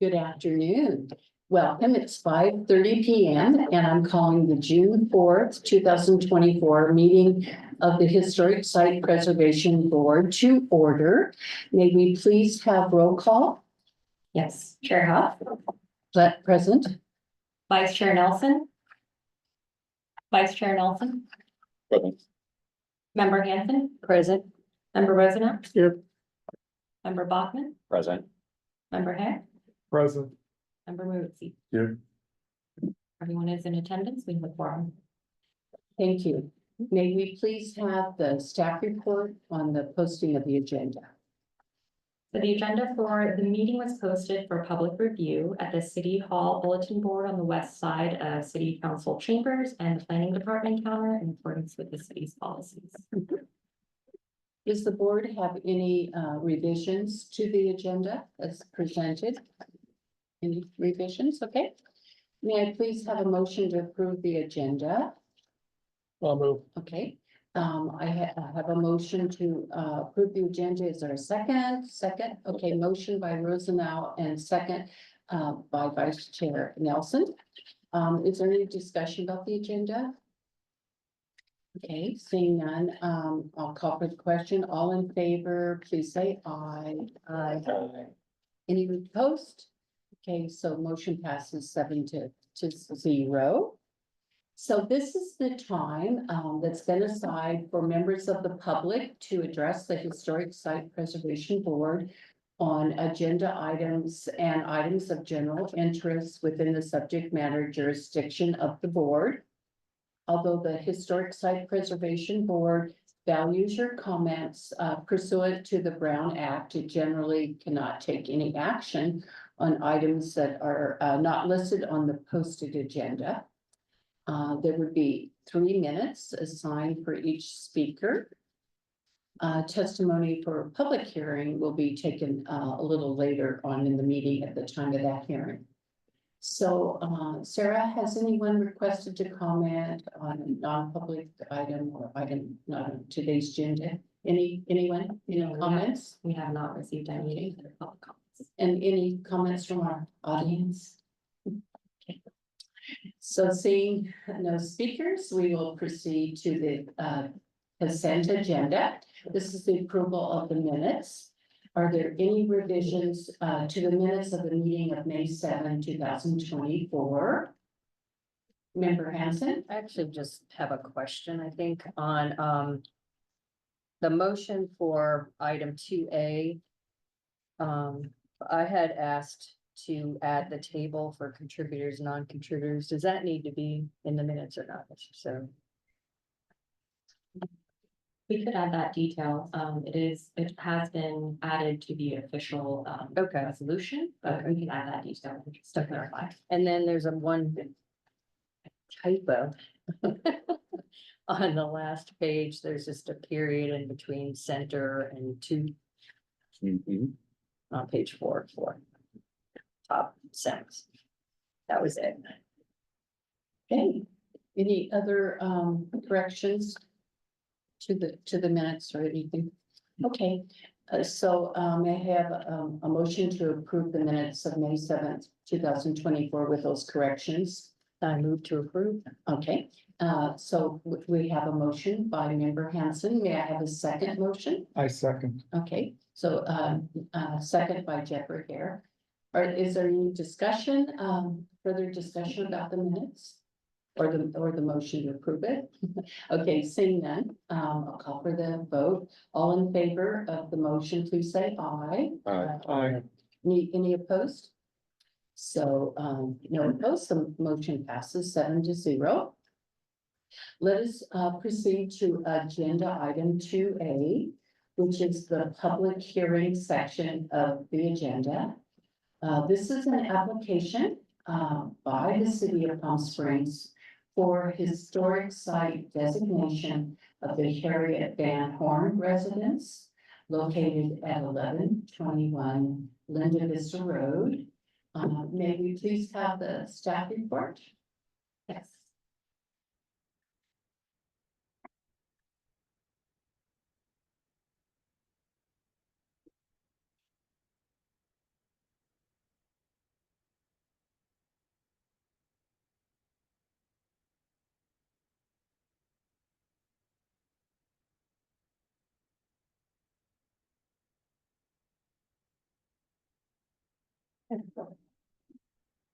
Good afternoon. Welcome. It's 5:30 p.m. and I'm calling the June 4th, 2024 meeting of the Historic Site Preservation Board to order. May we please have roll call? Yes, Chair Huff, Present. Vice Chair Nelson. Vice Chair Nelson, Present. Member Hanson, Present. Member Rosenau. Here. Member Bachman, Present. Member Hare, Present. Member Muzzi. Here. Everyone is in attendance. We have a quorum. Thank you. May we please have the staff report on the posting of the agenda? So the agenda for the meeting was posted for public review at the City Hall bulletin board on the west side of City Council chambers and the Planning Department counter in accordance with the city's policies. Does the board have any revisions to the agenda as presented? Any revisions? Okay. May I please have a motion to approve the agenda? I'll move. Okay. I have a motion to approve the agenda. Is there a second? Second. Okay, motion by Rosenau and second by Vice Chair Nelson. Is there any discussion about the agenda? Okay, seeing none, I'll call for the question. All in favor, please say aye. Aye. Any opposed? Okay, so motion passes 7-0. So this is the time that's been assigned for members of the public to address the Historic Site Preservation Board on agenda items and items of general interest within the subject matter jurisdiction of the board. Although the Historic Site Preservation Board values your comments pursuant to the Brown Act, it generally cannot take any action on items that are not listed on the posted agenda. There would be 3 minutes assigned for each speaker. Testimony for public hearing will be taken a little later on in the meeting at the time of that hearing. So, Sarah, has anyone requested to comment on a non-public item or item not on today's agenda? Anyone, any comments? We have not received any public comments. And any comments from our audience? Okay. So seeing no speakers, we will proceed to the consent agenda. This is the approval of the minutes. Are there any revisions to the minutes of the meeting of May 7, 2024? Member Hanson? I actually just have a question, I think, on the motion for item 2A. I had asked to add the table for contributors, non-contributors. Does that need to be in the minutes or not? So We could add that detail. It has been added to the official Okay. resolution, but we can add that detail just to clarify. and then there's a one typo on the last page. There's just a period in between center and two on page 4, top sentence. That was it. Okay. Any other corrections to the minutes or anything? Okay. So may I have a motion to approve the minutes of May 7th, 2024 with those corrections? I move to approve. Okay, so we have a motion by member Hanson. May I have a second motion? I second. Okay, so second by Jeffrey Hare. Is there any discussion, further discussion about the minutes? Or the motion to approve it? Okay, seeing none, I'll call for the vote. All in favor of the motion, please say aye. Aye. Any opposed? So, no opposed, the motion passes 7-0. Let us proceed to agenda item 2A, which is the public hearing section of the agenda. This is an application by the city of Palm Springs for historic site designation of the Harriet Van Horn residence located at 1121 Linda Vista Road. May we please have the staff report? Yes.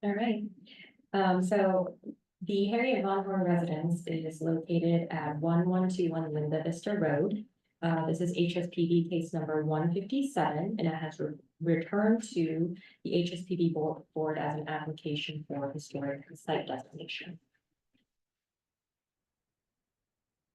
All right, so the Harriet Von Horn residence is located at 1121 Linda Vista Road. This is HSPB case number 157, and it has returned to the HSPB board as an application for historic site designation.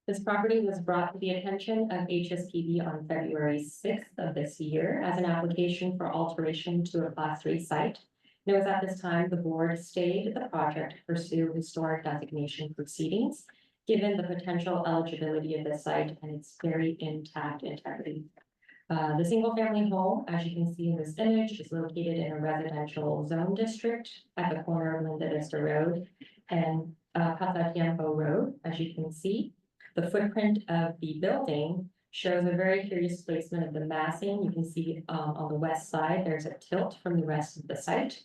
This property was brought to the attention of HSPB on February 6th of this year as an application for alteration to a Class 3 site. And it was at this time the board stayed the project to pursue historic designation proceedings, given the potential eligibility of the site and its very intact integrity. The single-family home, as you can see in this image, is located in a residential zone district at the corner of Linda Vista Road and Pasatiempo Road, as you can see. The footprint of the building shows a very curious placement of the massing. You can see on the west side, there's a tilt from the rest of the site.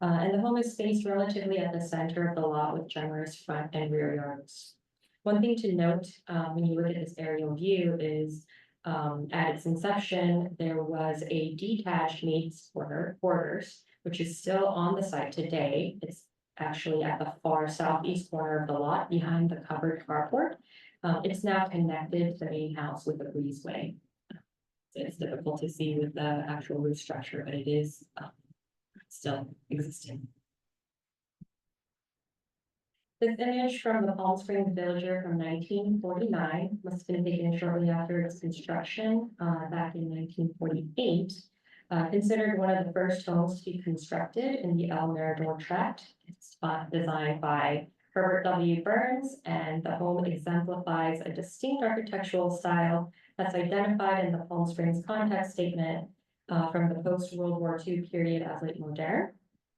And the home is spaced relatively at the center of the lot with generous front and rear yards. One thing to note when you look at this aerial view is at its inception, there was a detached maid's quarters, which is still on the site today. It's actually at the far southeast corner of the lot behind the covered carport. It's now connected to the main house with a breezeway. It's difficult to see with the actual roof structure, but it is still existing. This image from the Palm Springs Villager from 1949 must have been taken shortly after its construction back in 1948. Considered one of the first homes to be constructed in the El Mirador tract. It's designed by Herbert W. Burns, and the home exemplifies a distinct architectural style that's identified in the Palm Springs context statement from the post-World War II period as late modern.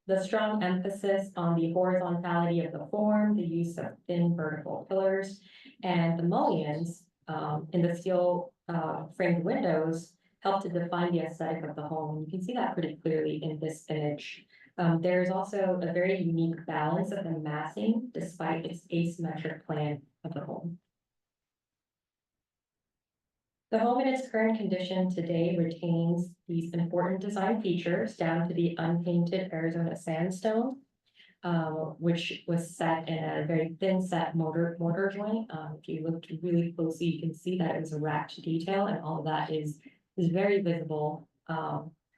The strong emphasis on the horizontality of the form, the use of thin vertical pillars, and the mullions in the steel framed windows help to define the aesthetic of the home. You can see that pretty clearly in this image. There's also a very unique balance of the massing despite its asymmetric plan of the home. The home in its current condition today retains these important design features down to the unpainted Arizona sandstone, which was set in a very thin set mortar joint. If you look really closely, you can see that it was a racked detail, and all of that is very visible.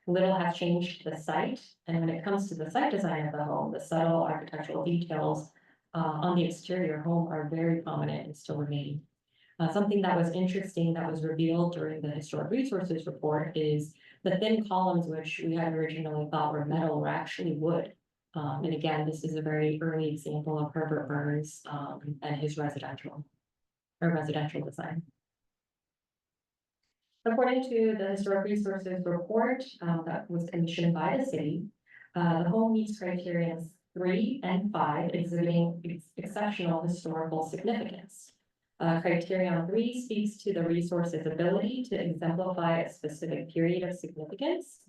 Little has changed to the site, and when it comes to the site design of the home, the subtle architectural details on the exterior home are very prominent and still remain. Something that was interesting that was revealed during the historic resources report is the thin columns, which we had originally thought were metal, were actually wood. And again, this is a very early example of Herbert Burns and his residential design. According to the historic resources report that was commissioned by the city, the home meets criteria 3 and 5, exhibiting exceptional historical significance. Criterion 3 speaks to the resource's ability to exemplify a specific period of significance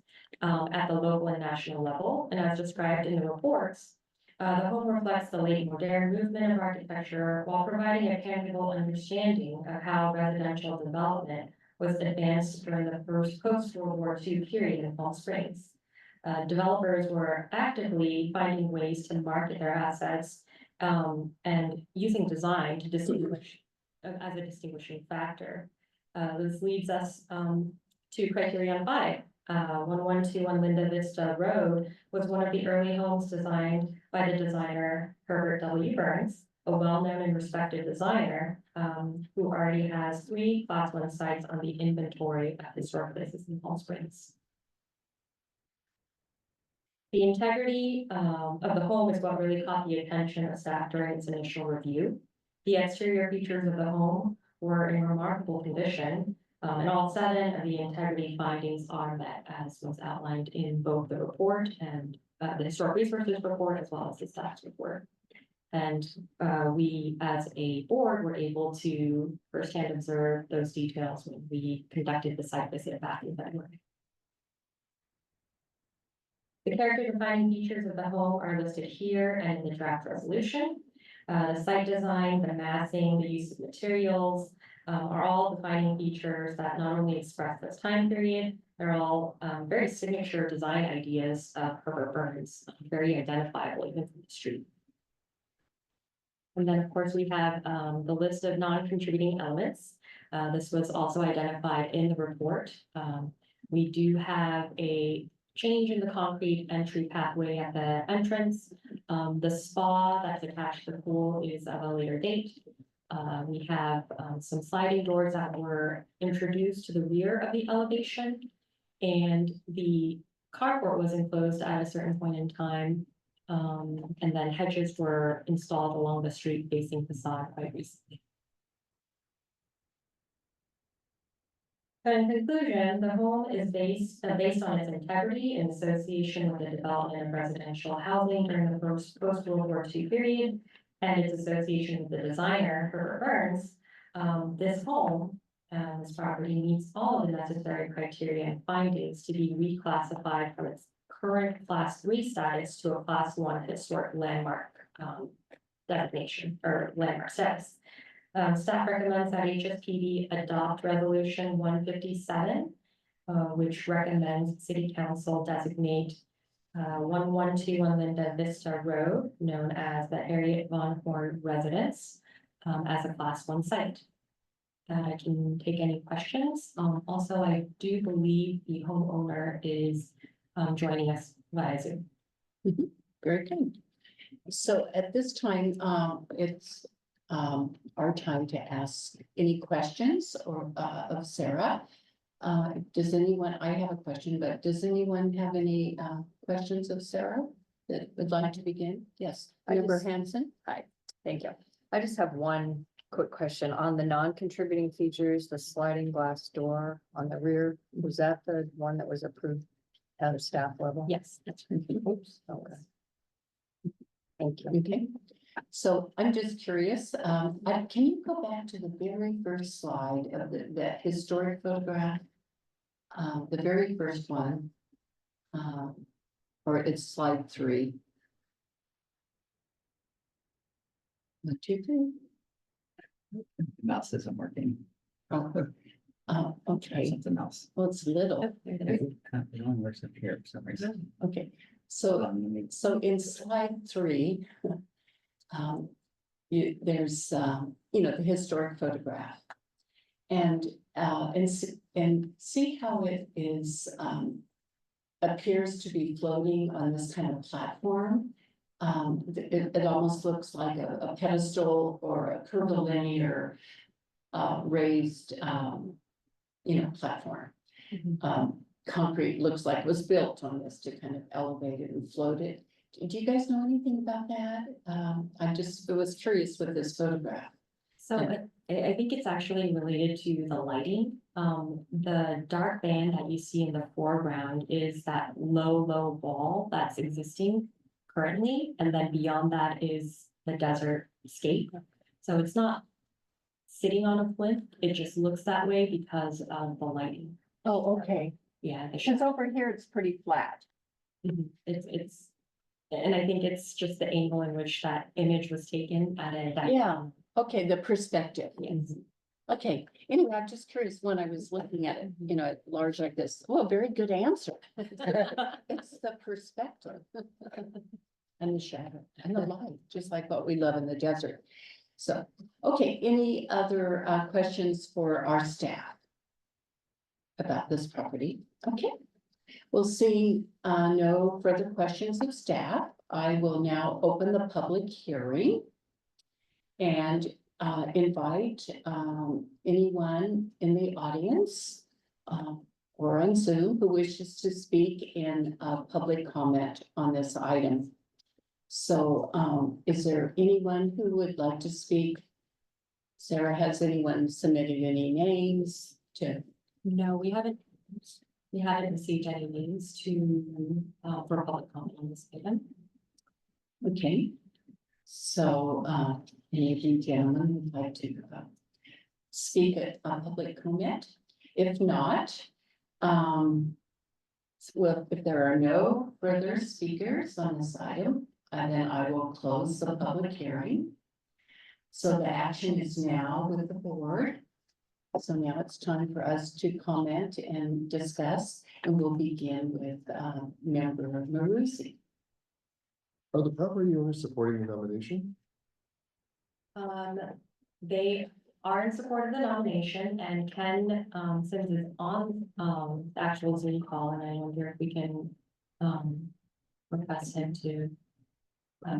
at the local and national level. And as described in the reports, the home reflects the late modern movement of architecture while providing a tangible understanding of how residential development was advanced during the first post-World War II period in Palm Springs. Developers were actively finding ways to market their assets and using design to distinguish as a distinguishing factor. This leads us to criterion 5. 1121 Linda Vista Road was one of the early homes designed by the designer Herbert W. Burns, a well-known and respected designer who already has 3 Class 1 sites on the inventory of historic places in Palm Springs. The integrity of the home is what really caught the attention of staff during its initial review. The exterior features of the home were in remarkable condition, and all 7 of the integrity findings are met, as was outlined in both the report and the historic resources report, as well as the staff's report. And we, as a board, were able to firsthand observe those details when we conducted the site visit back in February. The character defining features of the home are listed here and in the draft resolution. The site design, the massing, the use of materials, are all defining features that not only express this time period, they're all very signature design ideas of Herbert Burns, very identifiable even from the street. And then, of course, we have the list of non-contributing elements. This was also identified in the report. We do have a change in the concrete entry pathway at the entrance. The spa that's attached to the pool is of a later date. We have some sliding doors that were introduced to the rear of the elevation. And the carport was enclosed at a certain point in time. And then hedges were installed along the street facing facade quite recently. But in conclusion, the home is based on its integrity in association with the development of residential housing during the post-World War II period and its association with the designer, Herbert Burns. This home, this property meets all of the necessary criteria and findings to be reclassified from its current Class 3 status to a Class 1 historic landmark designation or landmark status. Staff recommends that HSPB adopt Resolution 157, which recommends City Council designate 112 Linda Vista Road, known as the Harriet Von Horn Residence, as a Class 1 site. I can take any questions. Also, I do believe the homeowner is joining us via Zoom. Very good. So at this time, it's our time to ask any questions or of Sarah. Does anyone, I have a question, but does anyone have any questions of Sarah that would like to begin? Yes, Member Hanson? Thank you. I just have one quick question on the non-contributing features, the sliding glass door on the rear. Was that the one that was approved at a staff level? Yes, that's right. Oops, okay. Thank you. Okay, so I'm just curious, can you go back to the very first slide of the historic photograph? The very first one. Or it's slide 3. 1, 2, 3. Mouse isn't working. Oh, Try okay, something else. well, it's little, Oh, there it is. It only works up here for some reason. okay, so in slide 3. There's, the historic photograph. And see how it is, appears to be floating on this kind of platform. It almost looks like a pedestal or a curvilinear, raised, platform. Concrete looks like it was built on this to kind of elevate it and float it. Do you guys know anything about that? I was curious with this photograph. So I think it's actually related to the lighting. The dark band that you see in the foreground is that low wall that's existing currently. And then beyond that is the desert scape. So it's not sitting on a plinth. It just looks that way because of the lighting. Oh, okay. Yeah. Because over here, it's pretty flat. It's, and I think it's just the angle in which that image was taken at a. Yeah, okay, the perspective. Yes. Okay, anyway, I'm just curious when I was looking at it, at large like this. Well, very good answer. It's the perspective. And the shadow and the light, just like what we love in the desert. So, okay, any other questions for our staff about this property? Okay. We'll see no further questions of staff. I will now open the public hearing and invite anyone in the audience or on Zoom who wishes to speak in public comment on this item. So is there anyone who would like to speak? Sarah, has anyone submitted any names to? No, we haven't received any names to, for public comment on this item. Okay, so any of you gentlemen would like to speak at public comment? If not, well, if there are no further speakers on this item, then I will close the public hearing. So the action is now with the board. So now it's time for us to comment and discuss, and we'll begin with member Marusi. Are the property owners supporting the nomination? They are in support of the nomination, and Ken, since it's on, the actual Zoom call, and I wonder if we can, request him to,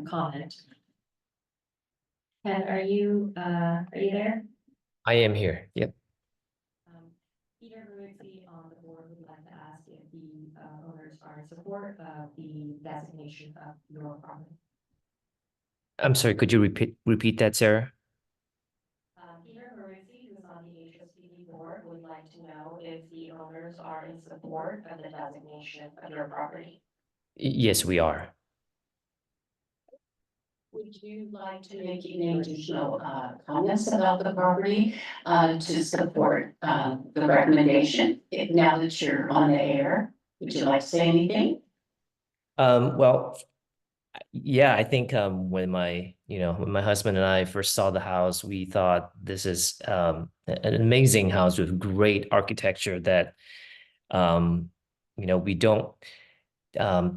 comment. Ken, are you there? I am here. Yep. Peter Marusi on the board would like to ask if the owners are in support of the designation of your property. I'm sorry, could you repeat that, Sarah? Peter Marusi, who's on the HSPB board, would like to know if the owners are in support of the designation of your property. Yes, we are. Would you like to make any additional comments about the property to support the recommendation? Now that you're on the air, would you like to say anything? Well, yeah, I think when my husband and I first saw the house, we thought this is an amazing house with great architecture that we don't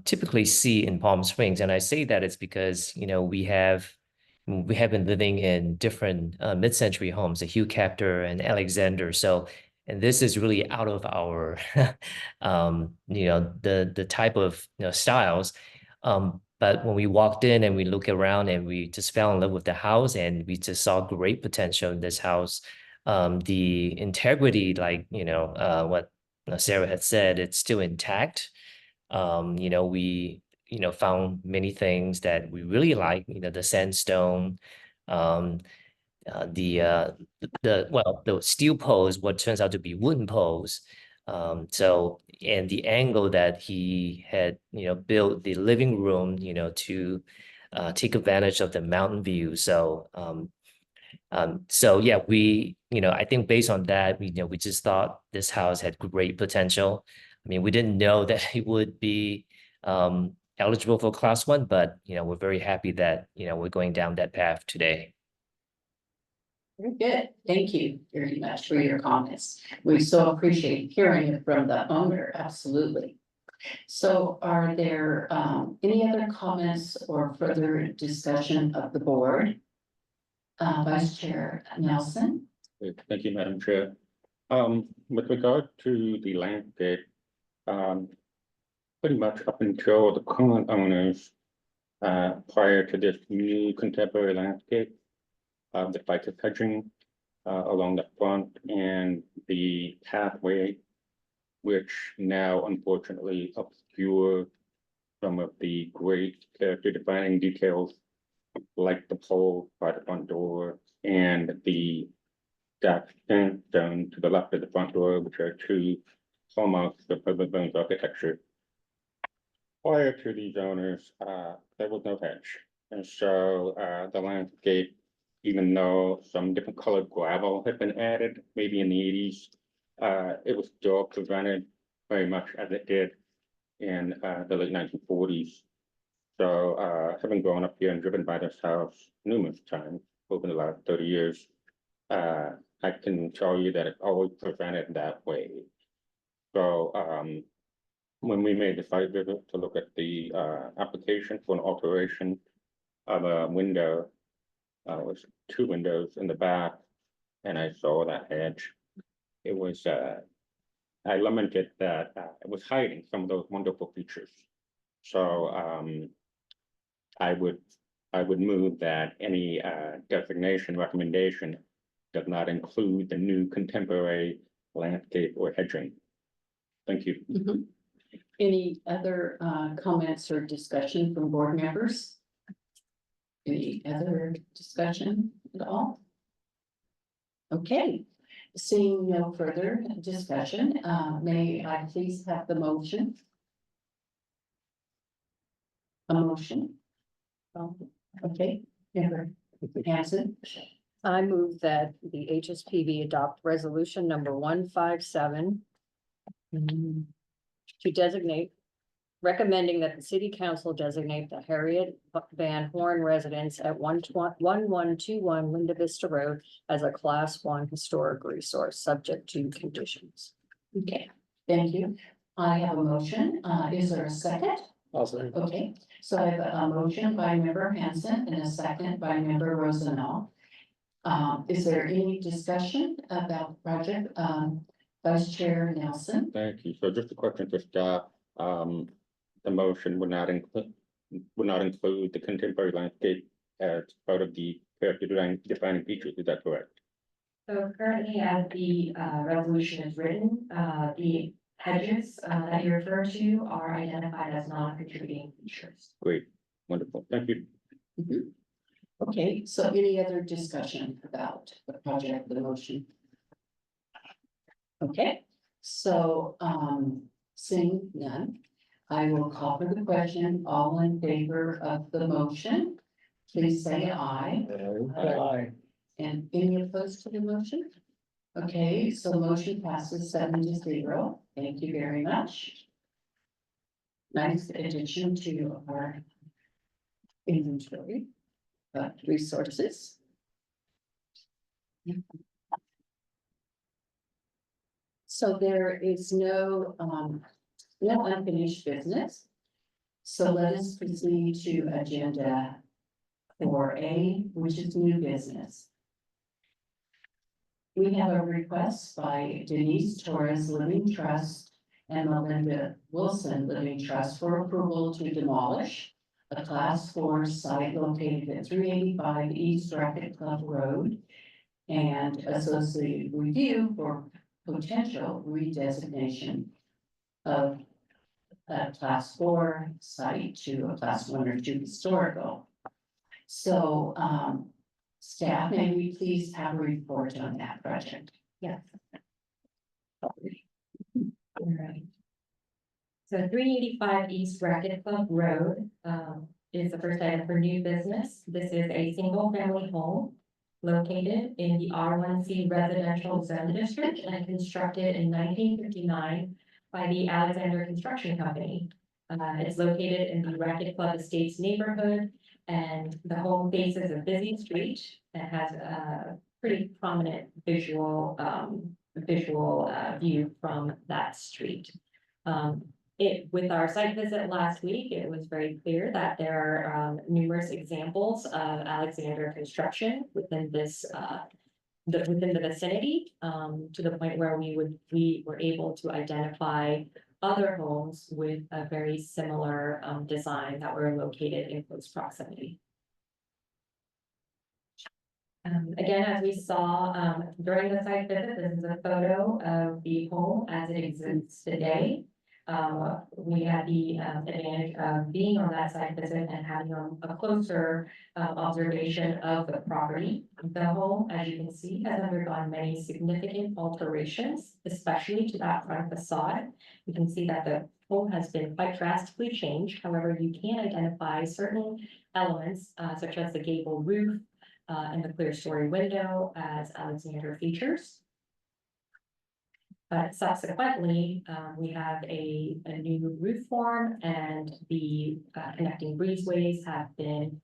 typically see in Palm Springs. And I say that it's because, we have been living in different mid-century homes, the Hugh Captor and Alexander. So, and this is really out of our, the type of, styles. But when we walked in and we look around and we just fell in love with the house, and we just saw great potential in this house. The integrity, like, what Sarah had said, it's still intact. We found many things that we really like, the sandstone, the steel poles, what turns out to be wooden poles. So, and the angle that he had, built the living room, to take advantage of the mountain view. So, so yeah, I think based on that, we just thought this house had great potential. I mean, we didn't know that it would be eligible for class 1, but we're very happy that we're going down that path today. Very good. Thank you very much for your comments. We so appreciate hearing it from the owner. Absolutely. So are there any other comments or further discussion of the board? Vice Chair Nelson? Thank you, Madam Chair. With regard to the landscape, pretty much up until the current owners, prior to this new contemporary landscape, the phytic hedging along the front and the pathway, which now unfortunately obscure some of the great character defining details, like the pole by the front door and the that sandstone to the left of the front door, which are two hallmarks of Herbert Bones architecture. Prior to these owners, there was no hedge. And so the landscape, even though some different colored gravel had been added, maybe in the 80s, it was still presented very much as it did in the late 1940s. So having grown up here and driven by this house numerous times over the last 30 years, I can tell you that it's always presented that way. So when we made the site visit to look at the application for an alteration of a window, was 2 windows in the back, and I saw that hedge. It was, I lamented that it was hiding some of those wonderful features. So I would move that any designation recommendation does not include the new contemporary landscape or hedging. Thank you. Mm-hmm. Any other comments or discussion from board members? Any other discussion at all? Okay, seeing no further discussion, may I please have the motion? A motion? Okay, member Hanson. I move that the HSPB adopt resolution number 157 to designate recommending that the city council designate the Harriet Van Horn residence at 1121 Linda Vista Road as a class 1 historic resource, subject to conditions. Okay, thank you. I have a motion. Is there a second? I'll say. Okay, so I have a motion by member Hanson and a second by member Rosenau. Is there any discussion about the project? Vice Chair Nelson? Thank you. So just a question for staff. The motion would not include the contemporary landscape as part of the character defining features. Is that correct? So currently, as the resolution is written, the hedges that you refer to are identified as non-contributing features. Great, wonderful. Thank you. Mhm. Okay, so any other discussion about the project, the motion? Okay, so, seeing none, I will call for the question. All in favor of the motion, please say aye. Aye. And any opposed to the motion? Okay, so motion passes 7-0. Thank you very much. Nice addition to our inventory of resources. So there is no unfinished business. So let us proceed to agenda 4A, which is new business. We have a request by Denise Torres Living Trust and Melinda Wilson Living Trust for approval to demolish a class 4 site located at 385 East Racket Club Road and associated review for potential redesignation of a class 4 site to a class 1 or 2 historical. So, staff, may we please have a report on that project? Yes. All right. So 385 East Racket Club Road is the first item for new business. This is a single family home located in the R1C residential zone district and constructed in 1959 by the Alexander Construction Company. It's located in the Racket Club Estates neighborhood, and the home faces a busy street that has a pretty prominent visual view from that street. With our site visit last week, it was very clear that there are numerous examples of Alexander construction within this within the vicinity, to the point where we were able to identify other homes with a very similar design that were located in close proximity. Again, as we saw during the site visit, this is a photo of the home as it exists today. We had the advantage of being on that site visit and having a closer observation of the property. The home, as you can see, has undergone many significant alterations, especially to that front facade. You can see that the home has been quite drastically changed. However, you can identify certain elements such as the gable roof and the clear story window as Alexander features. But subsequently, we have a new roof form, and the connecting breezeways have been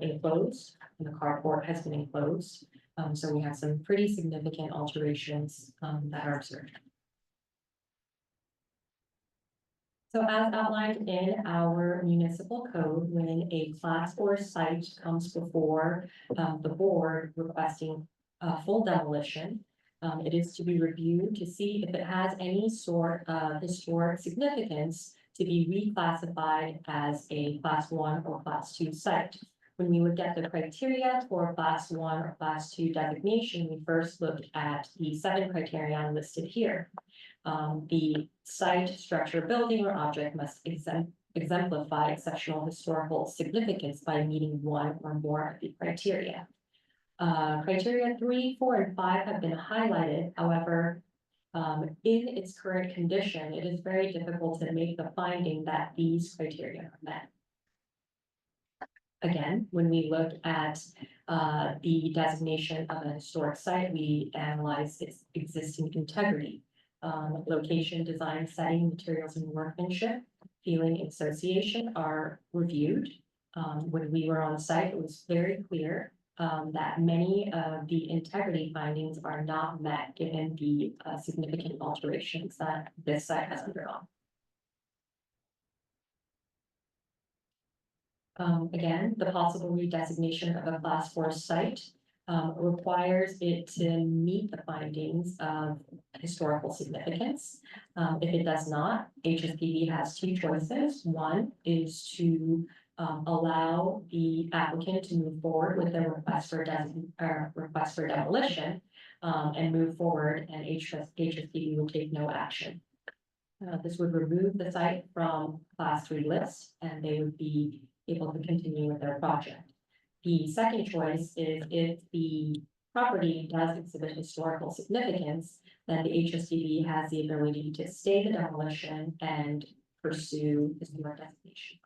enclosed, and the carport has been enclosed. So we have some pretty significant alterations that are observed. So as outlined in our municipal code, when a class 4 site comes before the board requesting full demolition, it is to be reviewed to see if it has any sort of historic significance to be reclassified as a class 1 or class 2 site. When we look at the criteria for class 1 or class 2 designation, we first looked at the 7 criteria listed here. The site, structure, building, or object must exemplify exceptional historical significance by meeting 1 or more of the criteria. Criteria 3, 4, and 5 have been highlighted. However, in its current condition, it is very difficult to make the finding that these criteria are met. Again, when we look at the designation of a historic site, we analyze its existing integrity, location, design, setting, materials, and workmanship. feeling in association are reviewed. When we were on site, it was very clear that many of the integrity findings are not met given the significant alterations that this site has undergone. Again, the possible redesignation of a class 4 site requires it to meet the findings of historical significance. If it does not, HSPB has two choices. One is to allow the applicant to move forward with their request for demolition and move forward, and HSPB will take no action. This would remove the site from class 3 list, and they would be able to continue with their project. The second choice is if the property does exhibit historical significance, then the HSPB has the ability to stay the demolition and pursue historic designation.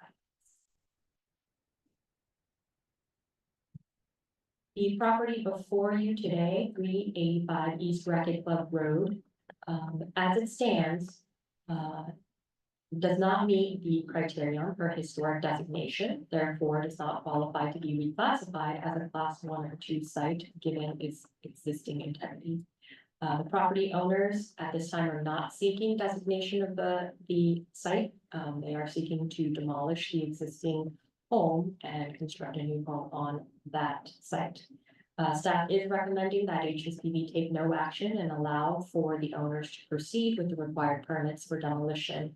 The property before you today, 385 East Racket Club Road, as it stands, does not meet the criterion for historic designation, therefore does not qualify to be reclassified as a class 1 or 2 site given its existing integrity. The property owners at this time are not seeking designation of the site. They are seeking to demolish the existing home and construct a new home on that site. Staff is recommending that HSPB take no action and allow for the owners to proceed with the required permits for demolition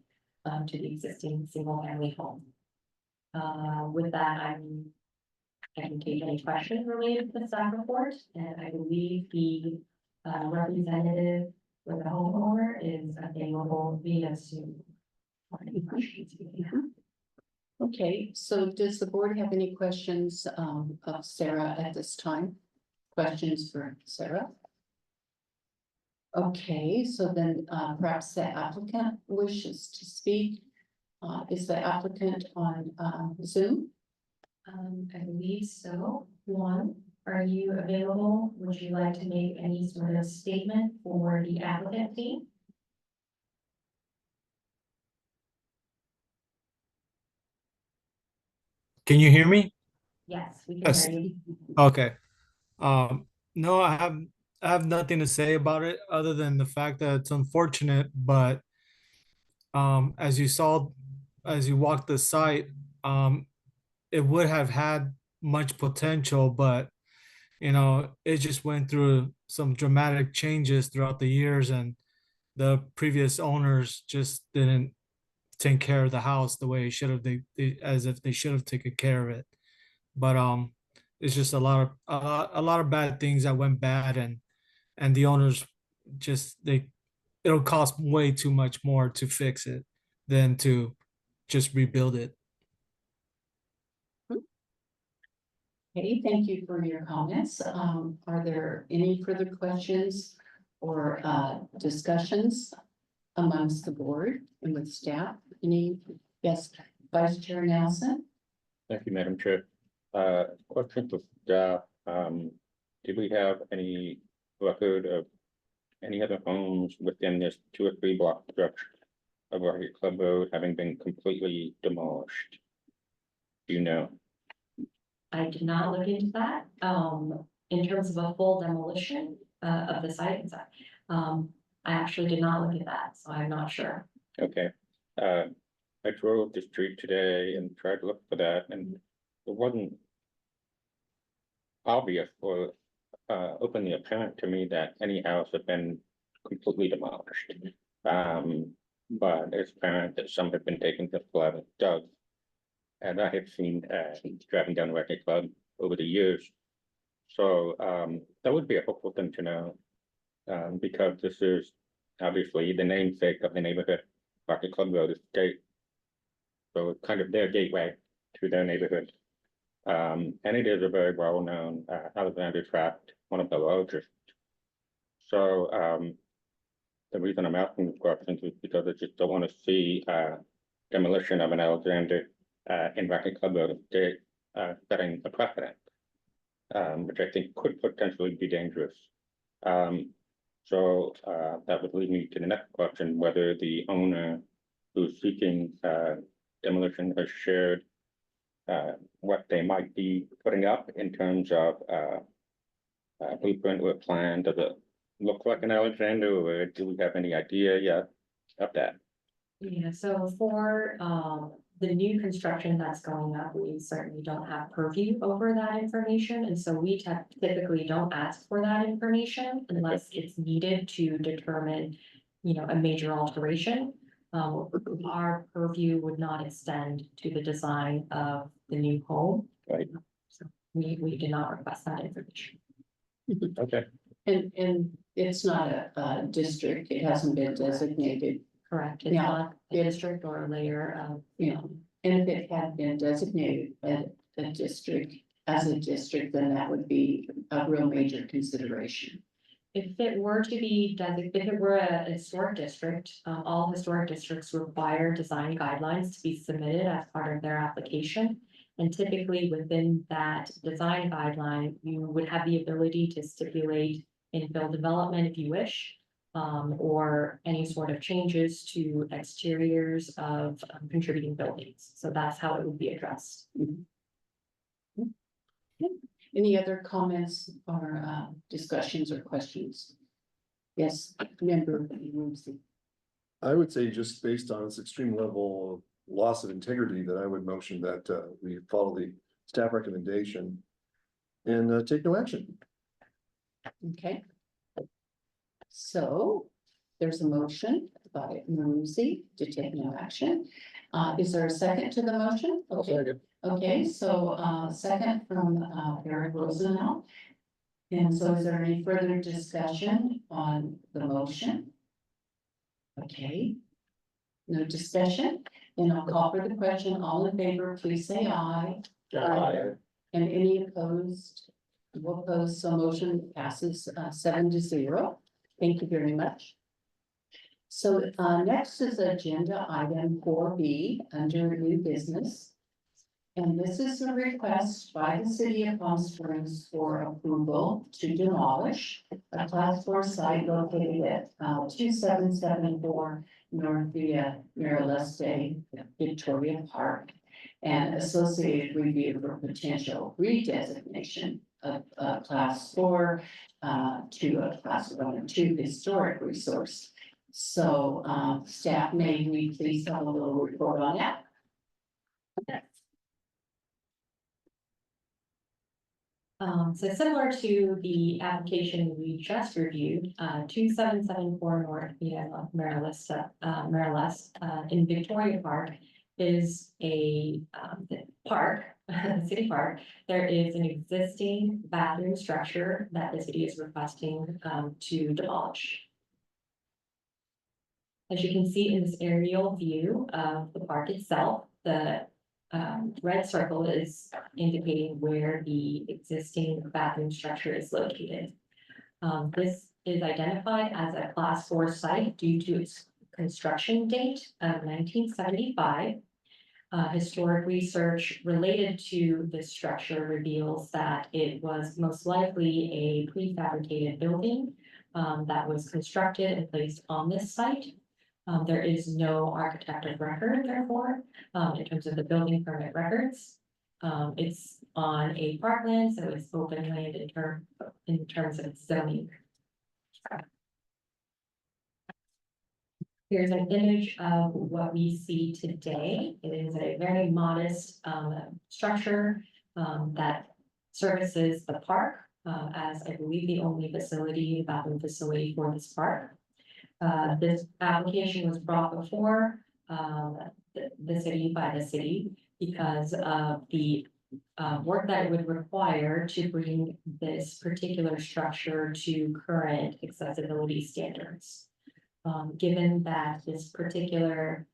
to the existing single-family home. With that, I can take any questions related to the staff report, and I believe the representative with the homeowner is available via Zoom. For any questions you may have. Okay, so does the board have any questions of Sarah at this time? Questions for Sarah? Okay, so then perhaps the applicant wishes to speak. Is the applicant on Zoom? I believe so. Juan, are you available? Would you like to make any sort of statement for the applicant team? Can you hear me? Yes, we can Yes. hear you. Okay. No, I have nothing to say about it other than the fact that it's unfortunate, but as you saw, as you walked the site, it would have had much potential, but it just went through some dramatic changes throughout the years, and the previous owners just didn't take care of the house the way it should have. As if they should have taken care of it. But it's just a lot of bad things that went bad, and the owners just it'll cost way too much more to fix it than to just rebuild it. Okay, thank you for your comments. Are there any further questions or discussions amongst the board and with staff? Any? Yes, Vice Chair Nelson? Thank you, Madam Chair. Question for staff. Did we have any record of any other homes within this 2 or 3 block structure of Rocket Club Road having been completely demolished? Do you know? I did not look into that. In terms of a full demolition of the site, I actually did not look at that, so I'm not sure. Okay. I drove the street today and tried to look for that, and it wasn't obvious or openly apparent to me that any house had been completely demolished. But it's apparent that some have been taken to flood and dug. And I have seen driving down the Racket Club over the years. So that would be a hopeful thing to know, because this is obviously the namesake of the neighborhood. Racket Club Road is gate. So it's kind of their gateway to their neighborhood. And it is a very well-known Alexander tract, one of the largest. So the reason I'm asking these questions is because I just don't want to see demolition of an Alexander in Racket Club Road Estate, setting a precedent, which I think could potentially be dangerous. So that would lead me to the next question, whether the owner who's seeking Demolition has shared what they might be putting up in terms of blueprint or plan. Does it look like an Alexander, or do we have any idea yet of that? Yeah, so for the new construction that's going up, we certainly don't have purview over that information, and so we typically don't ask for that information unless it's needed to determine, you know, a major alteration. Our purview would not extend to the design of the new home. Right. So we did not request that information. Okay. And it's not a district, it hasn't been designated, Correct, it's Yeah. not a district or a layer of, you know, and if it had been designated a district, as a district, then that would be a real major consideration. if it were to be, if it were a historic district, all historic districts require design guidelines to be submitted as part of their application. And typically within that design guideline, you would have the ability to stipulate infill development if you wish. Or any sort of changes to exteriors of contributing buildings. So that's how it would be addressed. Any other comments or discussions or questions? Yes, member Rumsey. I would say just based on its extreme level of loss of integrity, that I would motion that we follow the staff recommendation and take no action. Okay. So there's a motion by Rumsey to take no action. Is there a second to the motion? Okay. Okay, so second from Eric Rosenau. And so is there any further discussion on the motion? Okay. No discussion, then I'll call for the question. All in favor, please say aye. Aye. And any opposed? Will oppose, so motion passes 7-0. Thank you very much. So next is agenda item 4B under new business. And this is a request by the city of Palm Springs for approval to demolish a class 4 site located at 2774 North Via Miraleste, Victoria Park, and associated review for potential redesignation of class 4 to a class 1 and 2 historic resource. So staff, may we please have a little report on that? So similar to the application we just reviewed, 2774 North via Miraleste, in Victoria Park is a park, city park. There is an existing bathroom structure that the city is requesting to demolish. As you can see in this aerial view of the park itself, the red circle is indicating where the existing bathroom structure is located. This is identified as a class 4 site due to its construction date of 1975. Historic research related to this structure reveals that it was most likely a prefabricated building that was constructed and placed on this site. There is no architect of record, therefore, in terms of the building permit records. It's on a parkland, so it's open land in terms of its zoning. Here's an image of what we see today. It is a very modest structure that services the park as I believe the only facility, bathroom facility for this park. This application was brought before the city by the city because of the work that it would require to bring this particular structure to current accessibility standards. Given that this particular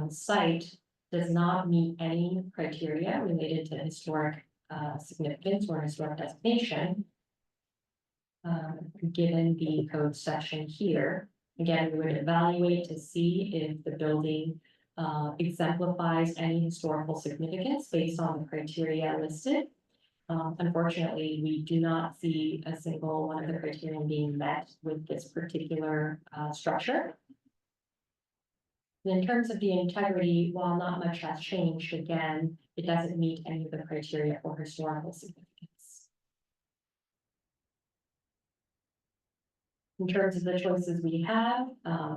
site does not meet any criteria related to historic significance or historic designation, given the code section here, again, we would evaluate to see if the building exemplifies any historical significance based on the criteria listed. Unfortunately, we do not see a single one of the criteria being met with this particular structure. In terms of the integrity, while not much has changed, again, it doesn't meet any of the criteria for historical significance. In terms of the choices we have,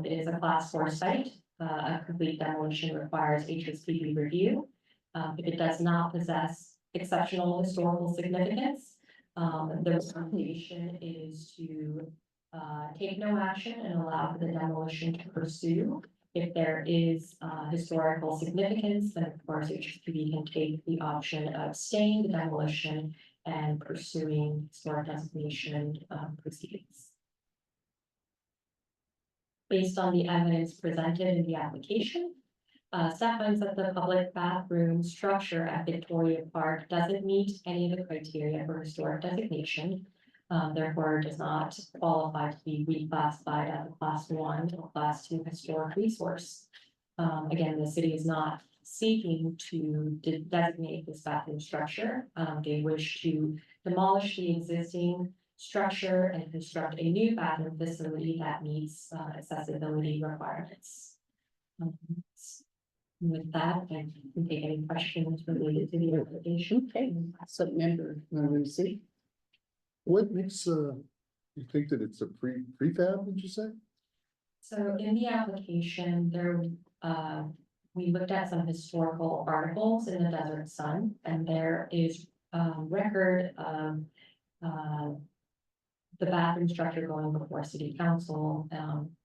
it is a class 4 site. A complete demolition requires HSPB review. If it does not possess exceptional historical significance, the recommendation is to take no action and allow for the demolition to pursue. If there is historical significance, then of course HSPB can take the option of staying the demolition and pursuing historic designation proceedings. Based on the evidence presented in the application, staff finds that the public bathroom structure at Victoria Park doesn't meet any of the criteria for historic designation. Therefore, does not qualify to be reclassified as a class 1 or class 2 historic resource. Again, the city is not seeking to designate this bathroom structure. They wish to demolish the existing structure and construct a new bathroom facility that meets accessibility requirements. With that, I can take any questions related to the application. Okay, so member Marusi. What makes, you think that it's a prefab, would you say? So in the application, we looked at some historical articles in the Desert Sun, and there is record of the bathroom structure going before city council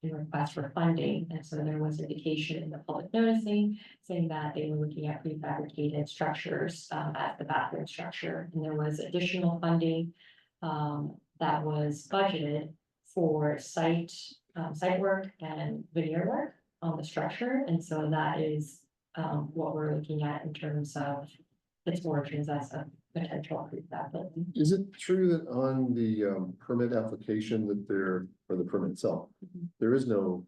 in request for funding. And so there was indication in the public noticing saying that they were looking at prefabricated structures as the bathroom structure. And there was additional funding that was budgeted for site work and veneer work on the structure. And so that is what we're looking at in terms of its origins as a potential prefab building. Is it true that on the permit application that there, or the permit itself, there is no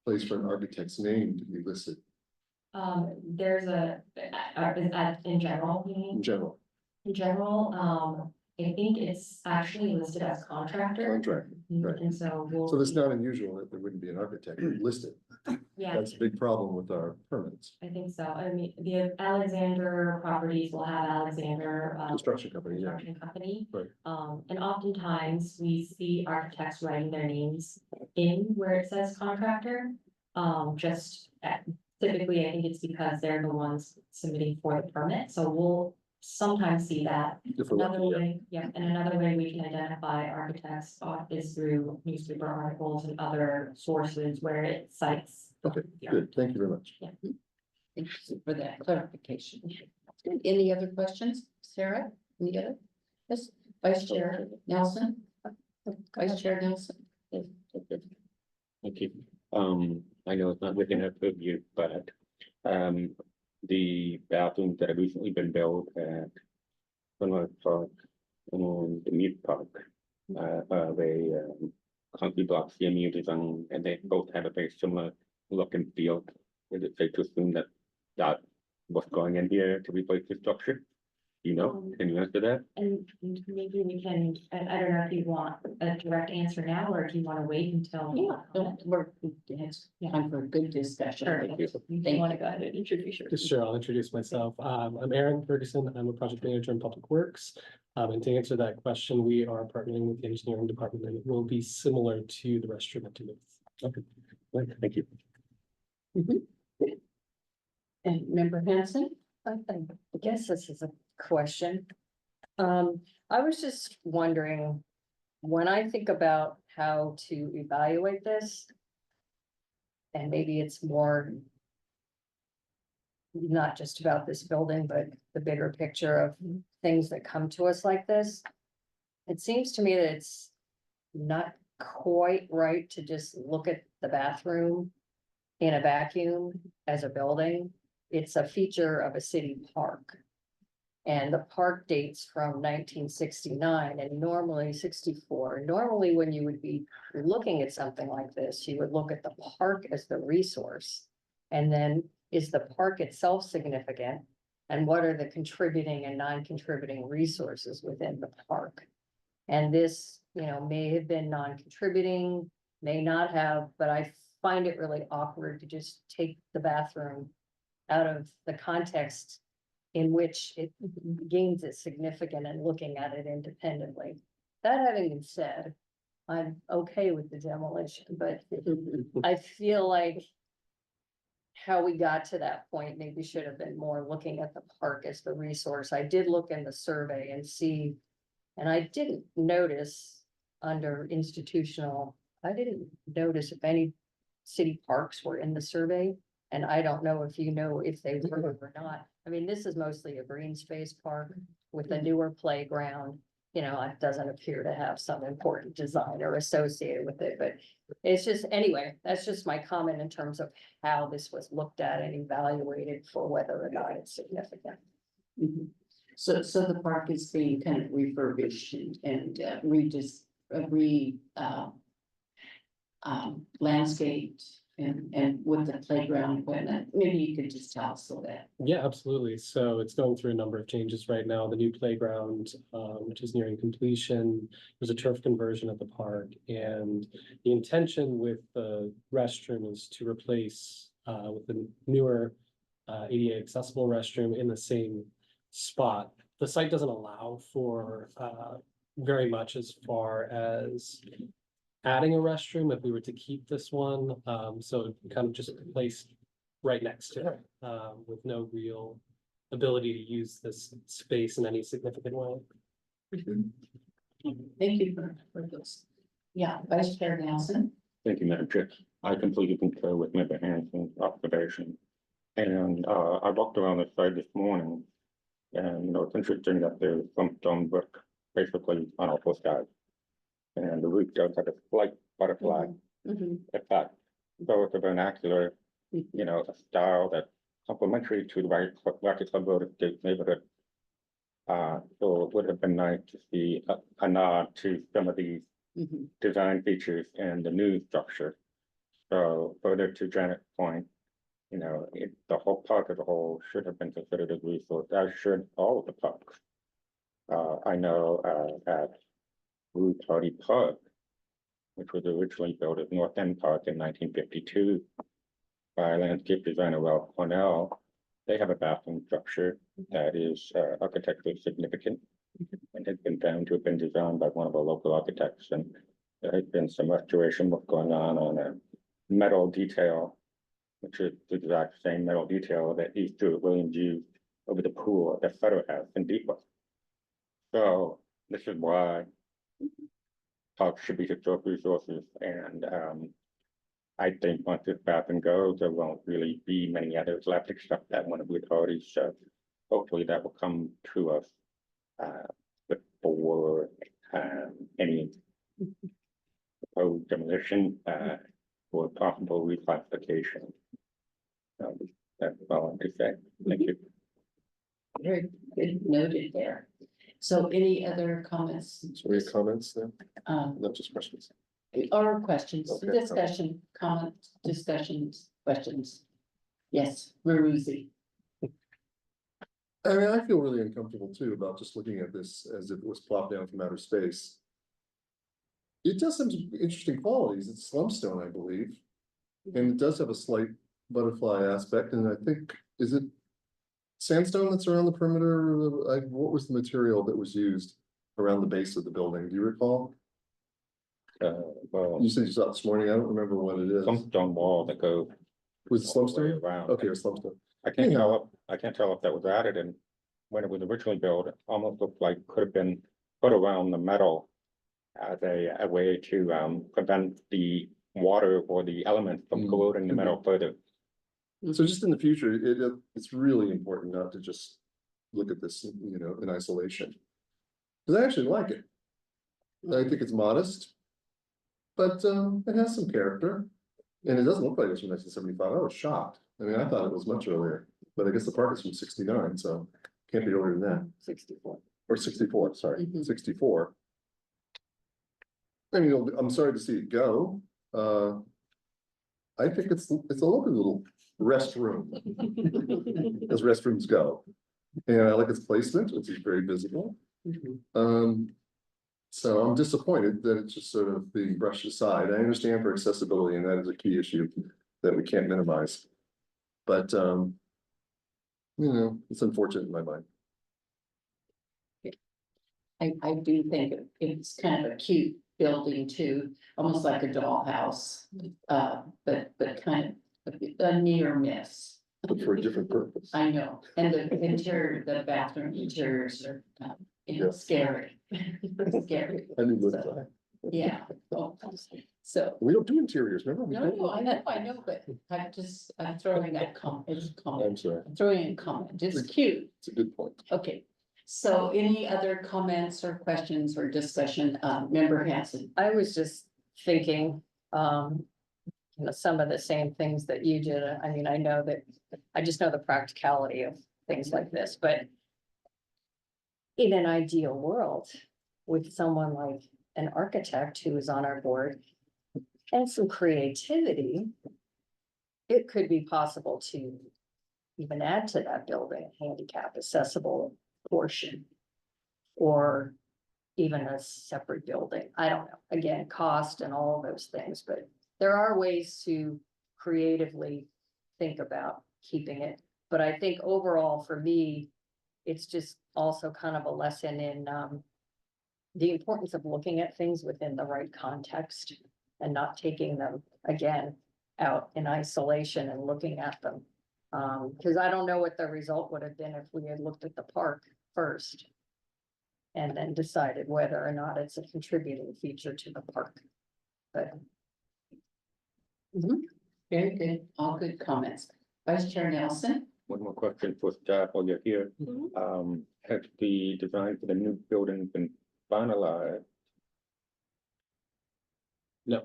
place for an architect's name to be listed There's in general, you mean? in general, In general, I think it's actually listed as contractor. contract? Right. And so we'll. So it's not unusual that there wouldn't be an architect listed. Yeah, That's a big problem with our permits. I think so. I mean, the Alexander properties will have Alexander. Construction company, yeah. Construction company. Right. And oftentimes we see architects writing their names in where it says contractor. Typically, I think it's because they're the ones submitting for the permit, so we'll sometimes see that. If we're lucky, Another yeah. way, yeah, and another way we can identify architects is through newspaper articles and other sources where it cites. Okay, the good. Thank you very much. Thank you for that clarification. Good. Any other questions? Sarah, any other? Yes, Vice Chair Nelson? Vice Chair Nelson? Thank you. I know it's not within our purview, but the bathrooms that have recently been built at Sunrise Park and the Mute Park are a concrete block CMU design, and they both have a very similar look and feel. Is it safe to assume that that was going in here to replace the structure? You know, can you answer that? And maybe we can, I don't know if you want a direct answer now, or if you want to wait until. It's time for a good discussion. Sure. Thank you. You want to go ahead and introduce yourself? Sure, I'll introduce myself. I'm Aaron Ferguson. I'm a project manager in Public Works. And to answer that question, we are partnering with the engineering department, and it will be similar to the restroom at Duluth. Okay, right, thank you. And Member Hanson? I guess this is a question. I was just wondering, when I think about how to evaluate this, and maybe it's more not just about this building, but the bigger picture of things that come to us like this. It seems to me that it's not quite right to just look at the bathroom in a vacuum as a building. It's a feature of a city park. And the park dates from 1969 and normally 64. Normally, when you would be looking at something like this, you would look at the park as the resource. And then, is the park itself significant? And what are the contributing and non-contributing resources within the park? And this, may have been non-contributing, may not have, but I find it really awkward to just take the bathroom out of the context in which it gains its significance and looking at it independently. That having been said, I'm okay with the demolition, but I feel like how we got to that point maybe should have been more looking at the park as the resource. I did look in the survey and see, and I didn't notice under institutional, I didn't notice if any city parks were in the survey. And I don't know if you know if they were or not. I mean, this is mostly a green space park with a newer playground. You know, it doesn't appear to have some important designer associated with it, but it's just, anyway, that's just my comment in terms of how this was looked at and evaluated for whether or not it's significant. Mhm. So the park is being kind of refurbished and landscaped and with the playground equipment. Maybe you could just tell us a little bit. Yeah, absolutely. So it's going through a number of changes right now. The new playground, which is nearing completion. There's a turf conversion at the park, and the intention with the restroom is to replace with the newer ADA accessible restroom in the same spot. The site doesn't allow for very much as far as adding a restroom if we were to keep this one. So it kind of just placed right next to it, with no real ability to use this space in any significant way. Thank you for those. Yeah, Vice Chair Nelson. Thank you, Madam Chair. I completely concur with Member Hanson's observation. And I walked around the site this morning, and you know, it's interesting that there's some stone brick basically on all four sides. And the roof does have a slight butterfly effect. So it's a vernacular, you know, a style that's complementary to the Rocky Club Road Estate neighborhood. So it would have been nice to see a nod to some of these design features and the new structure. So further to Janet's point, you know, the whole park as a whole should have been considered a resource, as should all of the parks. I know at Route Hardy Park, which was originally built as North End Park in 1952 by landscape designer Ralph Cornell. They have a bathroom structure that is architecturally significant and has been found to have been designed by one of our local architects. And there has been some restoration work going on a metal detail, which is the exact same metal detail that East Stewart Williams used over the pool at the Federal House in Depot. So this is why parks should be historic resources, and I think once this bathroom goes, there won't really be many others left except that one of the authorities. So hopefully that will come to us before any proposed demolition or possible reclassification. That's all I can say. Thank you. Very good, noted there. So any other comments? So we have comments then, Um, not just questions. or questions, Okay. discussion, comments, discussions, questions? Yes, Maruzi. I mean, I feel really uncomfortable too about just looking at this as if it was plopped down from outer space. It does some interesting qualities. It's slumstone, I believe. And it does have a slight butterfly aspect, and I think, is it sandstone that's around the perimeter? Like, what was the material that was used around the base of the building? Do you recall? Well, You said you saw it this morning. I don't remember what it is. some stone wall that go Was it all the way slumstone? around. Okay, it was slumstone. I can't Yeah. tell if that was added, and when it was originally built, it almost looked like could have been put around the metal as a way to prevent the water or the elements from corroding the metal further. So just in the future, it's really important not to just look at this, you know, in isolation. Because I actually like it. I think it's modest, but it has some character. And it doesn't look like it was from 1975. I was shocked. I mean, I thought it was much earlier, but I guess the park is from 69, so can't be older than that. 64. Or 64, sorry, Mhm. 64. I mean, I'm sorry to see it go. I think it's a lovely little restroom, as restrooms go. And I like its placement, which is very visible. So I'm disappointed that it's just sort of being brushed aside. I understand for accessibility, and that is a key issue that we can't minimize. But, it's unfortunate in my mind. I do think it's kind of a cute building too, almost like a dollhouse. But kind of a near miss. But for a different purpose. I know, and the interior, the bathroom interiors are, scary. Scary. I knew So, that. yeah. So, We don't do interiors, remember? We no, don't. no, I know, but I'm throwing that comment, it's a comment, I'm sorry, I'm throwing in comment, it's cute. it's a good point. Okay, so any other comments or questions or discussion, member Hanson? I was just thinking, some of the same things that you did. I mean, I just know the practicality of things like this, but in an ideal world, with someone like an architect who is on our board and some creativity, it could be possible to even add to that building a handicap accessible portion, or even a separate building. I don't know, again, cost and all of those things, but there are ways to creatively think about keeping it. But I think overall for me, it's just also kind of a lesson in the importance of looking at things within the right context and not taking them again out in isolation and looking at them. Because I don't know what the result would have been if we had looked at the park first and then decided whether or not it's a contributing feature to the park. But Very good, all good comments. Vice Chair Nelson? One more question for staff while you're here. Has the design for the new building been finalized? No.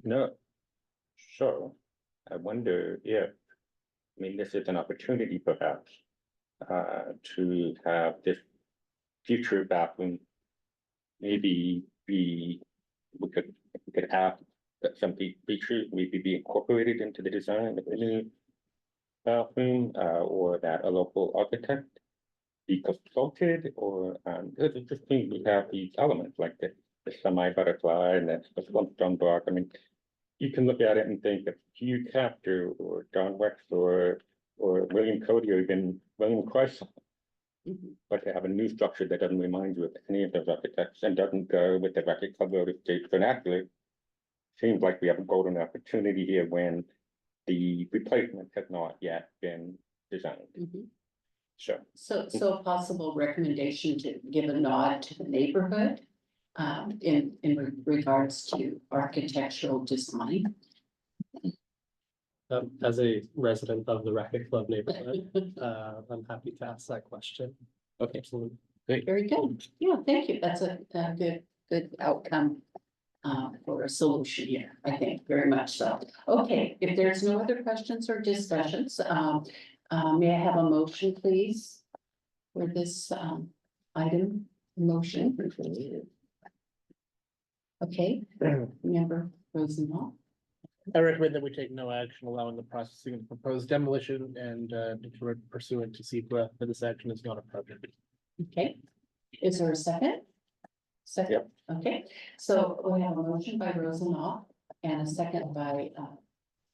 No. So I wonder if, this is an opportunity perhaps to have this future bathroom maybe we could have that some features maybe be incorporated into the design of the new bathroom, or that a local architect be consulted, or it's interesting we have these elements like the semi butterfly and the slump stone block. You can look at it and think of Hugh Capter or John Wex or William Cody or even William Kreisel. But to have a new structure that doesn't remind you of any of those architects and doesn't go with the record club state vernacular, seems like we have a golden opportunity here when the replacement has not yet been designed. Sure. So a possible recommendation to give a nod to the neighborhood in regards to architectural design. As a resident of the Racket Club neighborhood, I'm happy to ask that question. Okay, absolutely. Great. Very good. Yeah, thank you. That's a good outcome for a solution here, I think, very much so. Okay, if there's no other questions or discussions, may I have a motion, please, for this item? Motion. Okay, Member Rosenthal. I recommend that we take no action allowing the processing of the proposed demolition and pursuant to SEQA for this action is not a project. Okay, is there a second? Second, Yep. Okay, so we have a motion by Rosenthal and a second by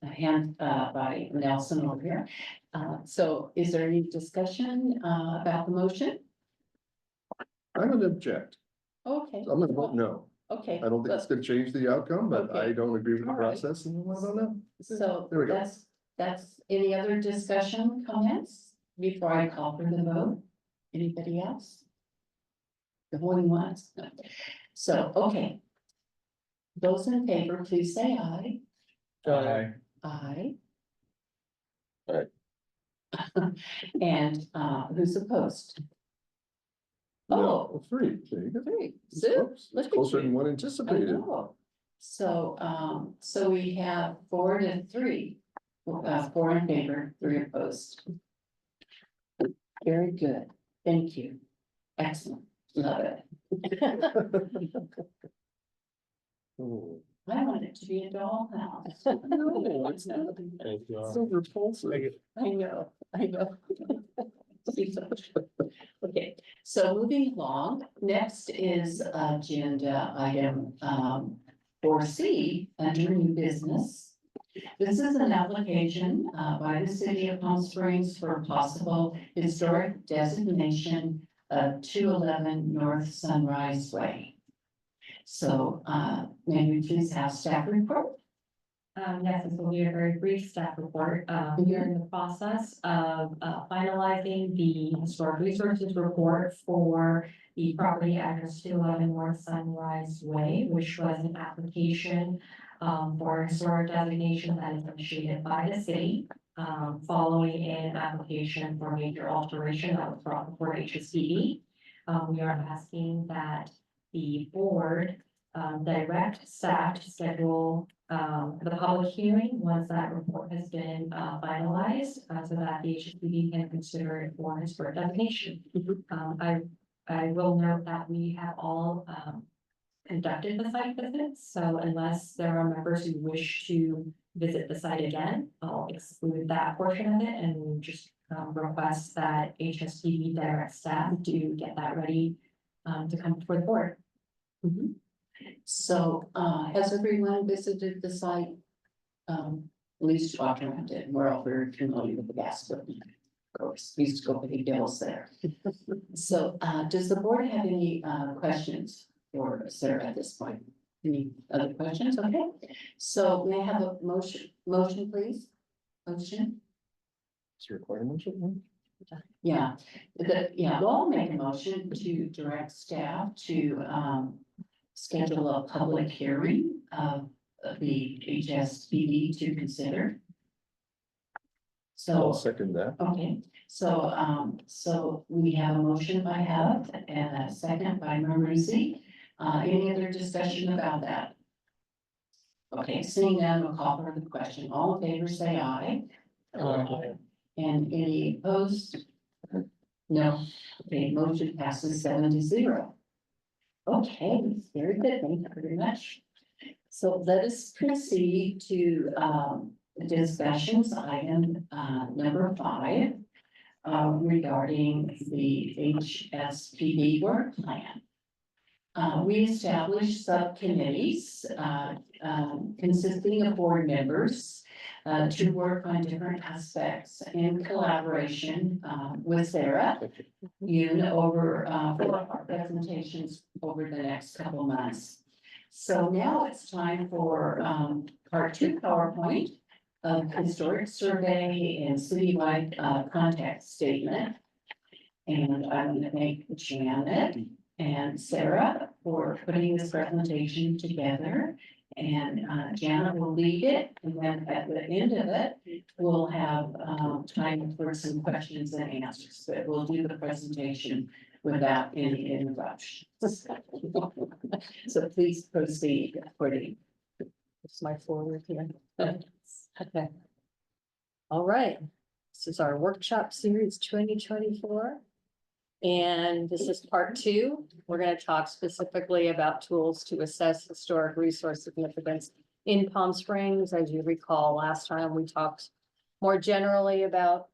by Nelson over here. So is there any discussion about the motion? I'm gonna object. Okay. I'm gonna vote no. Okay. I don't think it's gonna change the outcome, but I Okay. don't agree with the All right. process and I don't know. So There we go. that's any other discussion comments before I call for the vote? Anybody else? The voting ones? No. So, okay. Those in favor, please say aye. Aye. Aye. Aye. And who's opposed? No, Oh, three. There you go. three. Sue, Oops, look it's at closer than you. one I anticipated. know. So, so we have 4-3, 4 in favor, 3 opposed. Very good. Thank you. Excellent. Love it. Oh, I want it to be a dollhouse. no, it's not. Thank you. So repulsive. I know. Okay, so moving along, next is agenda item 4C, under new business. This is an application by the city of Palm Springs for possible historic designation of 211 North Sunrise Way. So may we please have staff report? Yes, this will be a very brief staff report. We're in the process of finalizing the historic resources report for the property address 211 North Sunrise Way, which was an application for historic designation that is initiated by the city, following an application for major alteration that was brought before HSPB. We are asking that the board direct staff to schedule the public hearing once that report has been finalized, so that the HSPB can consider it for historic designation. I will note that we have all conducted the site visits, so unless there are members who wish to visit the site again, I'll exclude that portion of it and just request that HSPB direct staff to get that ready to come before the board. So has everyone visited the site? At least walked around it, we're all very familiar with the gas building. Of course, we used to go pay bills there. So does the board have any questions for Sarah at this point? Any other questions? Okay, so may I have a motion, please? Motion? It's a required motion. Yeah, we'll make a motion to direct staff to schedule a public hearing of the HSPB to consider. I'll So, second that. okay, so we have a motion by Heath and a second by Maruzi. Any other discussion about that? Okay, seeing none, we'll call for the question. All in favor, say aye. And any opposed? No. Okay, motion passes 7-0. Okay, very good. Thank you very much. So let us proceed to discussions item number 5 regarding the HSPB work plan. We established subcommittees consisting of board members to work on different aspects in collaboration with Sarah. Over for our presentations over the next couple months. So now it's time for part 2 PowerPoint of historic survey and citywide context statement. And I'm going to thank Janet and Sarah for putting this presentation together. And Janet will lead it, and then at the end of it, we'll have time for some questions and answers. But we'll do the presentation without any interruptions. So please proceed according. It's my forward here. Okay. All right, this is our workshop series 2024. And this is part 2. We're going to talk specifically about tools to assess historic resource significance in Palm Springs. As you recall, last time we talked more generally about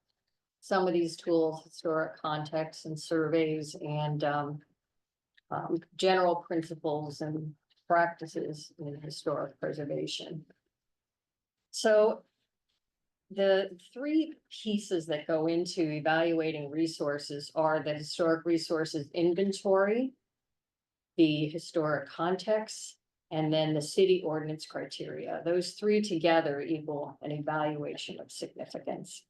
some of these tools, historic context and surveys, and general principles and practices in historic preservation. So the 3 pieces that go into evaluating resources are the historic resources inventory, the historic context, and then the city ordinance criteria. Those 3 together equal an evaluation of significance.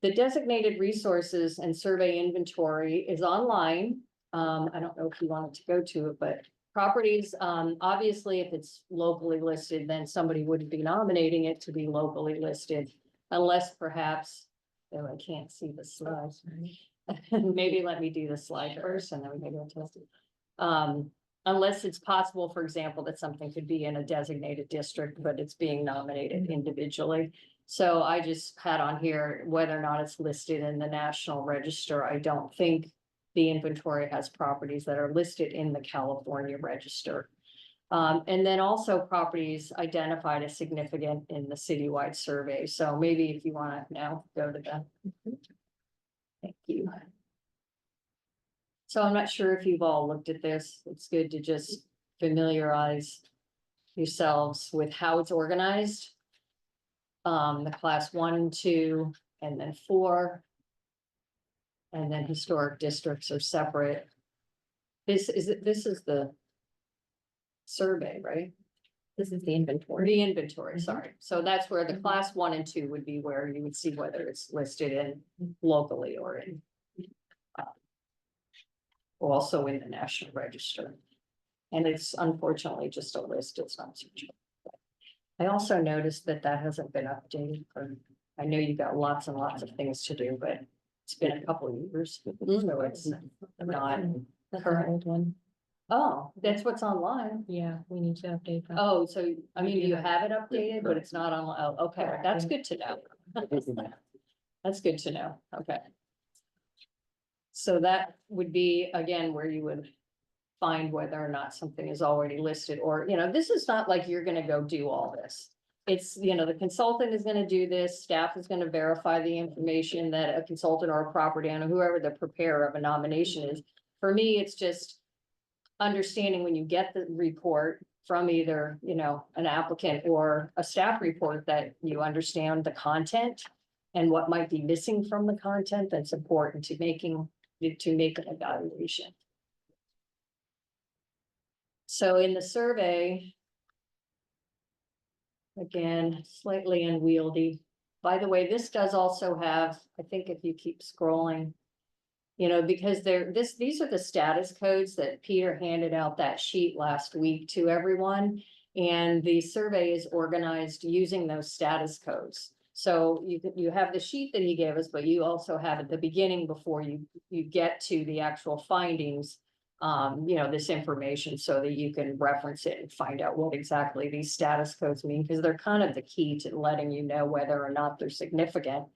The designated resources and survey inventory is online. I don't know if you wanted to go to it, but properties, obviously, if it's locally listed, then somebody wouldn't be nominating it to be locally listed. Unless perhaps, oh, I can't see the slides. Maybe let me do the slide first and then maybe I'll test it. Unless it's possible, for example, that something could be in a designated district, but it's being nominated individually. So I just had on here whether or not it's listed in the National Register. I don't think the inventory has properties that are listed in the California Register. And then also properties identified as significant in the citywide survey. So maybe if you want to now go to that. Thank you. So I'm not sure if you've all looked at this. It's good to just familiarize yourselves with how it's organized. The class 1, 2, and then 4. And then historic districts are separate. This is the survey, right? This is the inventory. The inventory, sorry. So that's where the class 1 and 2 would be, where you would see whether it's listed in locally or in also in the National Register. And it's unfortunately just a list, it's not searchable. I also noticed that that hasn't been updated for, I know you got lots and lots of things to do, but it's been a couple of years, so it's not That's an current. old one. Oh, that's what's online. Yeah, we need to update that. Oh, so, I mean, you have it updated, but it's not on, oh, okay, that's good to know. That's good to know, okay. So that would be, again, where you would find whether or not something is already listed, or, you know, this is not like you're gonna go do all this. It's, you know, the consultant is gonna do this, staff is gonna verify the information that a consultant or a property owner, whoever the preparer of a nomination is. For me, it's just understanding when you get the report from either, you know, an applicant or a staff report, that you understand the content and what might be missing from the content that's important to make an evaluation. So in the survey, again, slightly unwieldy. By the way, this does also have, I think if you keep scrolling, you know, because these are the status codes that Peter handed out that sheet last week to everyone. And the survey is organized using those status codes. So you have the sheet that he gave us, but you also have at the beginning, before you get to the actual findings, you know, this information, so that you can reference it and find out what exactly these status codes mean, because they're kind of the key to letting you know whether or not they're significant.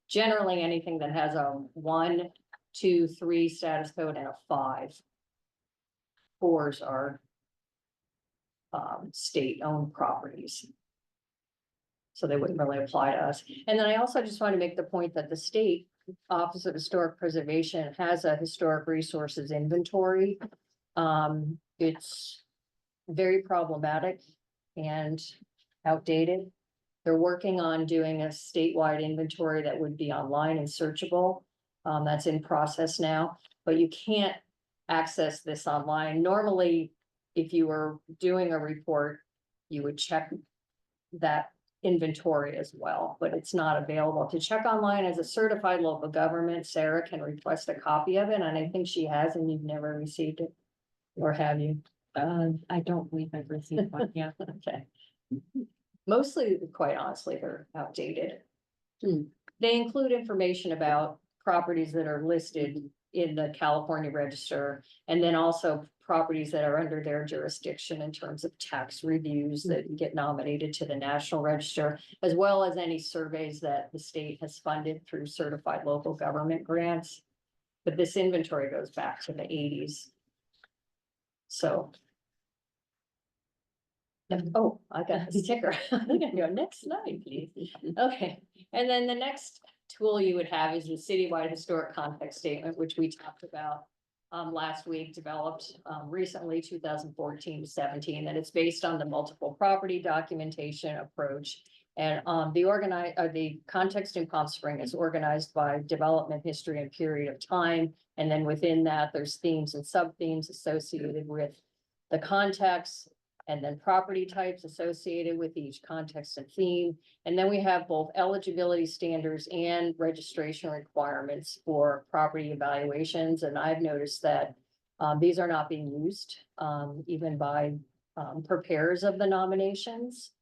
Generally, anything that has a 1, 2, 3 status code and a 5. 4s are state-owned properties. So they wouldn't really apply to us. And then I also just want to make the point that the State Office of Historic Preservation has a historic resources inventory. It's very problematic and outdated. They're working on doing a statewide inventory that would be online and searchable. That's in process now, but you can't access this online. Normally, if you were doing a report, you would check that inventory as well, but it's not available. To check online as a certified local government, Sarah can request a copy of it, and I think she has, and you've never received it. Or have you? I don't believe I've received one, yeah. Okay. Mostly, quite honestly, they're outdated. They include information about properties that are listed in the California Register, and then also properties that are under their jurisdiction in terms of tax reviews that get nominated to the National Register, as well as any surveys that the state has funded through certified local government grants. But this inventory goes back to the 80s. So. Oh, I got the sticker. I'm gonna go next slide, please. Okay, and then the next tool you would have is the citywide historic context statement, which we talked about last week, developed recently, 2014 to 17, that it's based on the multiple property documentation approach. And the context in Palm Springs is organized by development history and period of time. And then within that, there's themes and sub-themes associated with the context, and then property types associated with each context and theme. And then we have both eligibility standards and registration requirements for property evaluations. And I've noticed that these are not being used even by preparers of the nominations.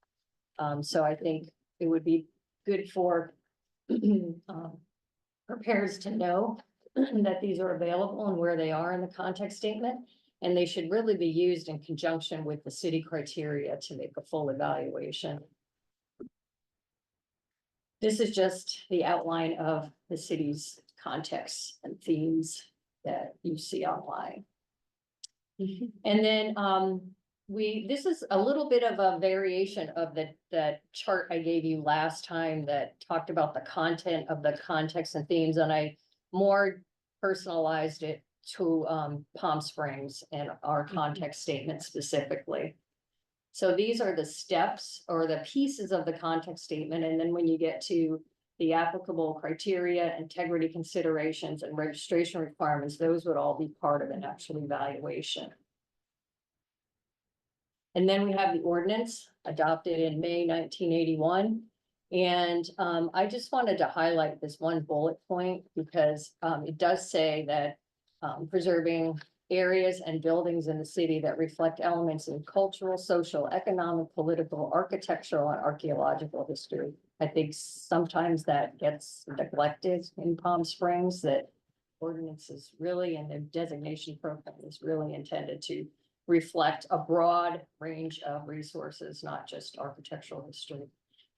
So I think it would be good for preparers to know that these are available and where they are in the context statement. And they should really be used in conjunction with the city criteria to make a full evaluation. This is just the outline of the city's context and themes that you see online. And then this is a little bit of a variation of that chart I gave you last time that talked about the content of the context and themes, and I more personalized it to Palm Springs and our context statement specifically. So these are the steps or the pieces of the context statement, and then when you get to the applicable criteria, integrity considerations, and registration requirements, those would all be part of an actual evaluation. And then we have the ordinance adopted in May 1981. And I just wanted to highlight this one bullet point because it does say that preserving areas and buildings in the city that reflect elements in cultural, social, economic, political, architectural, and archaeological history. I think sometimes that gets neglected in Palm Springs, that ordinance is really, and their designation program is really intended to reflect a broad range of resources, not just architectural history.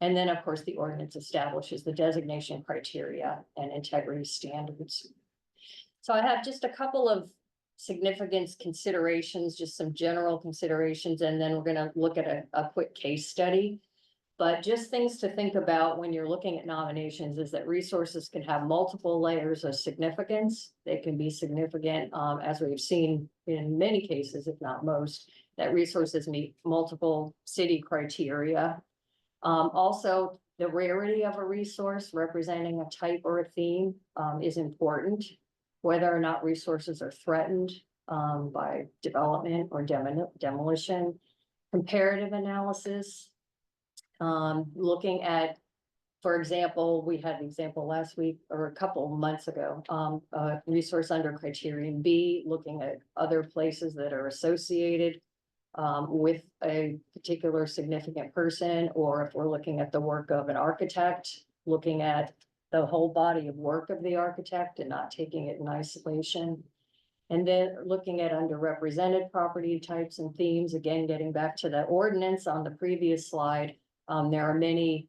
And then, of course, the ordinance establishes the designation criteria and integrity standards. So I have just a couple of significance considerations, just some general considerations, and then we're going to look at a quick case study. But just things to think about when you're looking at nominations is that resources can have multiple layers of significance. They can be significant, as we've seen in many cases, if not most, that resources meet multiple city criteria. Also, the rarity of a resource representing a type or a theme is important. Whether or not resources are threatened by development or demolition. Comparative analysis. Looking at, for example, we had an example last week or a couple months ago, resource under criterion B, looking at other places that are associated with a particular significant person, or if we're looking at the work of an architect, looking at the whole body of work of the architect and not taking it in isolation. And then looking at underrepresented property types and themes, again, getting back to the ordinance on the previous slide, there are many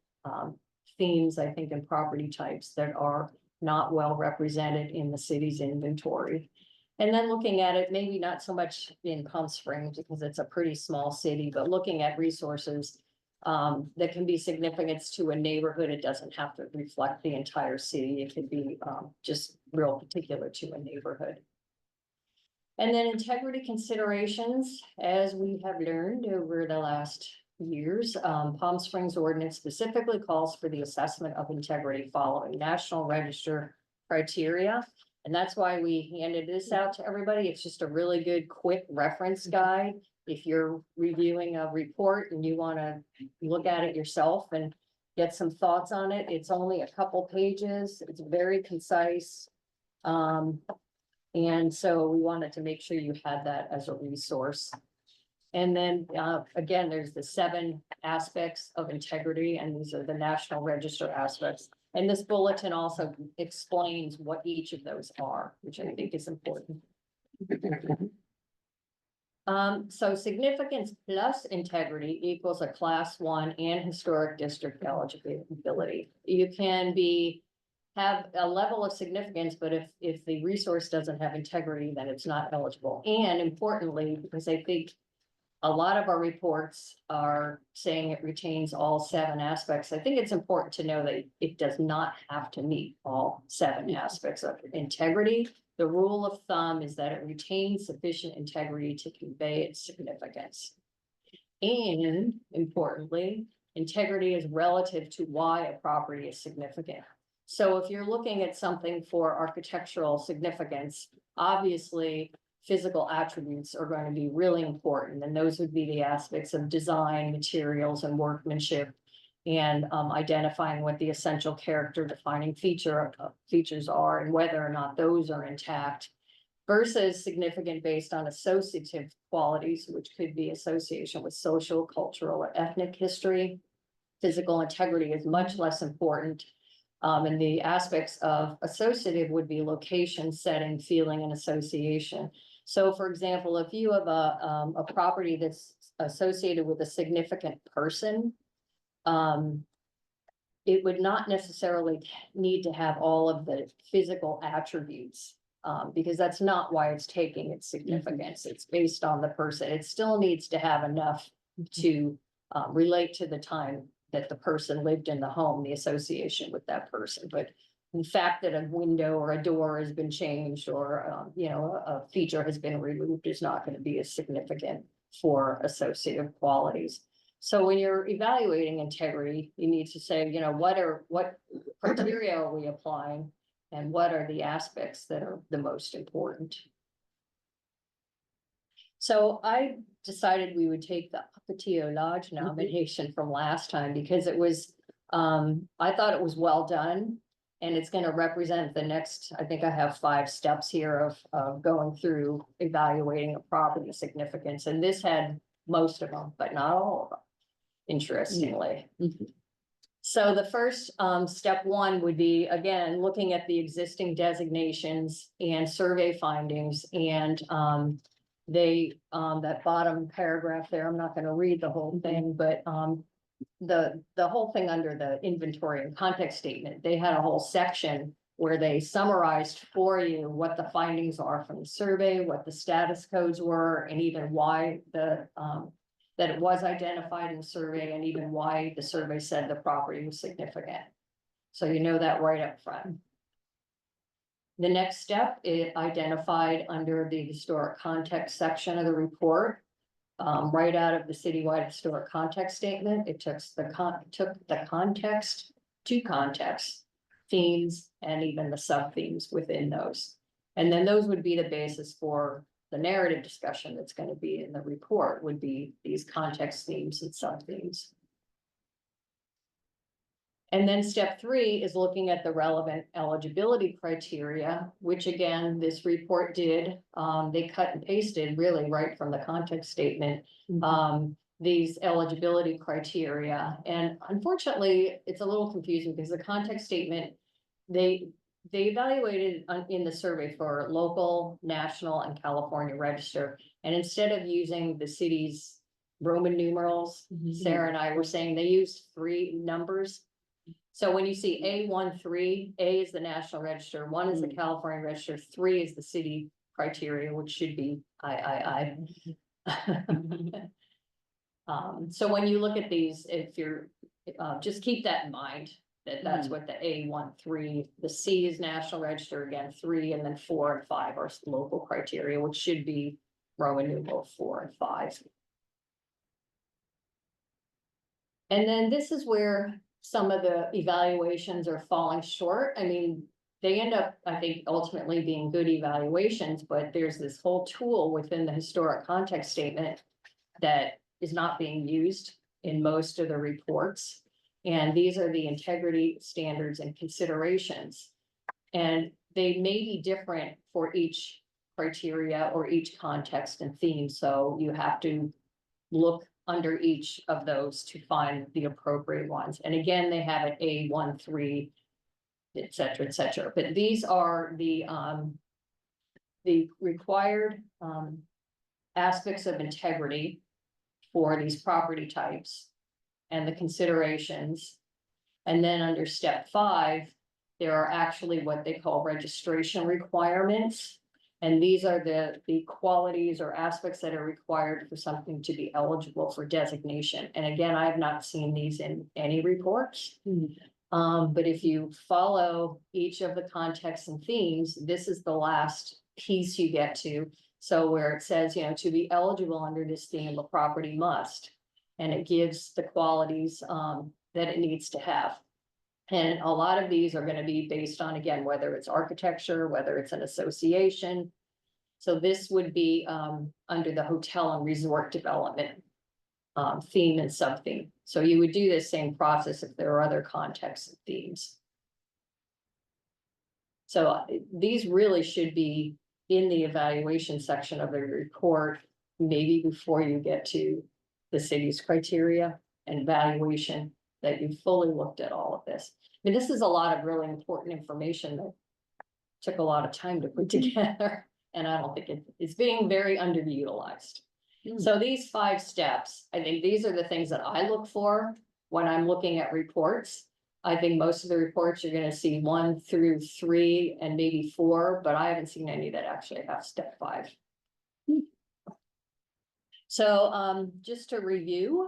themes, I think, in property types that are not well represented in the city's inventory. And then looking at it, maybe not so much in Palm Springs because it's a pretty small city, but looking at resources that can be significant to a neighborhood. It doesn't have to reflect the entire city. It could be just real particular to a neighborhood. And then integrity considerations, as we have learned over the last years, Palm Springs ordinance specifically calls for the assessment of integrity following National Register criteria. And that's why we handed this out to everybody. It's just a really good, quick reference guide. If you're reviewing a report and you want to look at it yourself and get some thoughts on it, it's only a couple pages. It's very concise. And so we wanted to make sure you had that as a resource. And then again, there's the 7 aspects of integrity, and these are the National Register aspects. And this bulletin also explains what each of those are, which I think is important. So significance plus integrity equals a class 1 and historic district eligibility. You can have a level of significance, but if the resource doesn't have integrity, then it's not eligible. And importantly, because I think a lot of our reports are saying it retains all 7 aspects, I think it's important to know that it does not have to meet all 7 aspects of integrity. The rule of thumb is that it retains sufficient integrity to convey its significance. And importantly, integrity is relative to why a property is significant. So if you're looking at something for architectural significance, obviously physical attributes are going to be really important. And those would be the aspects of design, materials, and workmanship, and identifying what the essential character defining features are and whether or not those are intact, versus significant based on associative qualities, which could be association with social, cultural, or ethnic history. Physical integrity is much less important. And the aspects of associative would be location, setting, feeling, and association. So for example, if you have a property that's associated with a significant person, it would not necessarily need to have all of the physical attributes, because that's not why it's taking its significance. It's based on the person. It still needs to have enough to relate to the time that the person lived in the home, the association with that person. But the fact that a window or a door has been changed or, you know, a feature has been removed is not going to be as significant for associative qualities. So when you're evaluating integrity, you need to say, you know, what criteria are we applying? And what are the aspects that are the most important? So I decided we would take the Apatio Lodge nomination from last time because it was, I thought it was well done. And it's going to represent the next, I think I have 5 steps here of going through evaluating a property significance. And this had most of them, but not all of them, interestingly. So the first step 1 would be, again, looking at the existing designations and survey findings. And that bottom paragraph there, I'm not going to read the whole thing, but the whole thing under the inventory and context statement, they had a whole section where they summarized for you what the findings are from the survey, what the status codes were, and even why that it was identified in the survey, and even why the survey said the property was significant. So you know that right up front. The next step, it identified under the historic context section of the report, right out of the citywide historic context statement, it took the context to context, themes, and even the sub-themes within those. And then those would be the basis for the narrative discussion that's going to be in the report, would be these context themes and sub-themes. And then step 3 is looking at the relevant eligibility criteria, which again, this report did, they cut and pasted really right from the context statement, these eligibility criteria. And unfortunately, it's a little confusing because the context statement, they evaluated in the survey for local, national, and California register. And instead of using the city's Roman numerals, Sarah and I were saying they used 3 numbers. So when you see A13, A is the National Register, 1 is the California Register, 3 is the city criteria, which should be I. So when you look at these, if you're, just keep that in mind, that's what the A13, the C is National Register, again, 3, and then 4 and 5 are local criteria, which should be Roman numeral 4 and 5. And then this is where some of the evaluations are falling short. I mean, they end up, I think, ultimately being good evaluations, but there's this whole tool within the historic context statement that is not being used in most of the reports. And these are the integrity standards and considerations. And they may be different for each criteria or each context and theme. So you have to look under each of those to find the appropriate ones. And again, they have an A13, et cetera, but these are the required aspects of integrity for these property types and the considerations. And then under step 5, there are actually what they call registration requirements. And these are the qualities or aspects that are required for something to be eligible for designation. And again, I have not seen these in any reports. But if you follow each of the contexts and themes, this is the last piece you get to. So where it says, you know, to be eligible under this theme, a property must, and it gives the qualities that it needs to have. And a lot of these are going to be based on, again, whether it's architecture, whether it's an association. So this would be under the hotel and resort development theme and sub-theme. So you would do the same process if there are other contexts and themes. So these really should be in the evaluation section of the report, maybe before you get to the city's criteria and valuation, that you've fully looked at all of this. I mean, this is a lot of really important information that took a lot of time to put together, and I don't think it's being very underutilized. So these 5 steps, I think these are the things that I look for when I'm looking at reports. I think most of the reports you're going to see 1 through 3 and maybe 4, but I haven't seen any that actually have step 5. So just to review,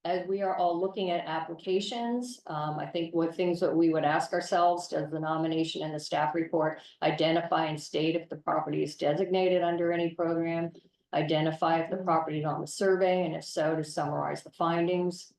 as we are all looking at applications, I think what things that we would ask ourselves, does the nomination and the staff report identify and state if the property is designated under any program? Identify if the property is on the survey, and if so, to summarize the findings.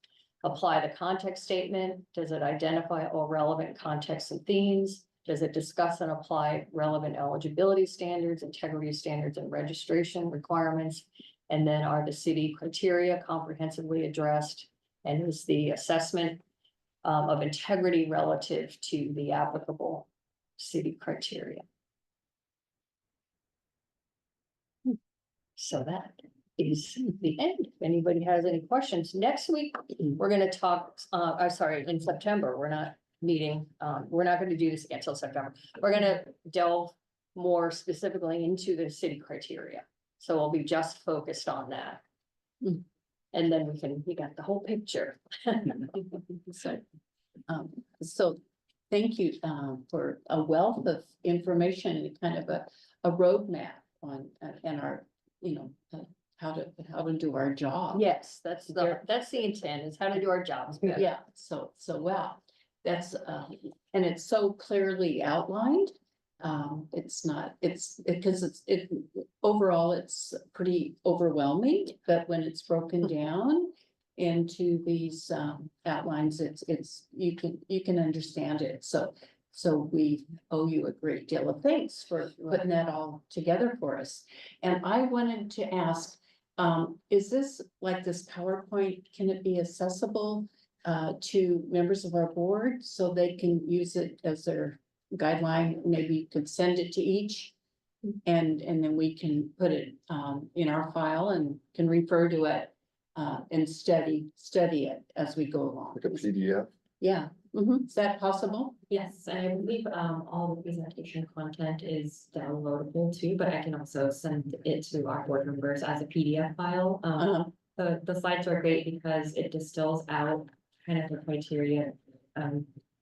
Apply the context statement. Does it identify all relevant contexts and themes? Does it discuss and apply relevant eligibility standards, integrity standards, and registration requirements? And then are the city criteria comprehensively addressed? And is the assessment of integrity relative to the applicable city criteria? So that is the end. If anybody has any questions, next week, we're gonna talk, I'm sorry, in September, we're not meeting, we're not gonna do this again until September. We're gonna delve more specifically into the city criteria. So we'll be just focused on that. And then we got the whole picture. So, so thank you, for a wealth of information and kind of a roadmap on, and our, you know, how to do our job. Yes, that's the intent, is how to do our jobs better. Yeah, so well, that's, and it's so clearly outlined. It's not, because overall, it's pretty overwhelming, but when it's broken down into these, outlines, you can understand it, so we owe you a great deal of thanks for putting that all together for us. And I wanted to ask, is this, like this PowerPoint, can it be accessible to members of our board so they can use it as their guideline? Maybe you could send it to each, and then we can put it in our file and can refer to it and study it as we go along. Like a PDF. Yeah, is that possible? Yes, and I believe all the presentation content is downloadable too, but I can also send it to our board members as a PDF file. The slides are great because it distills out kind of the criteria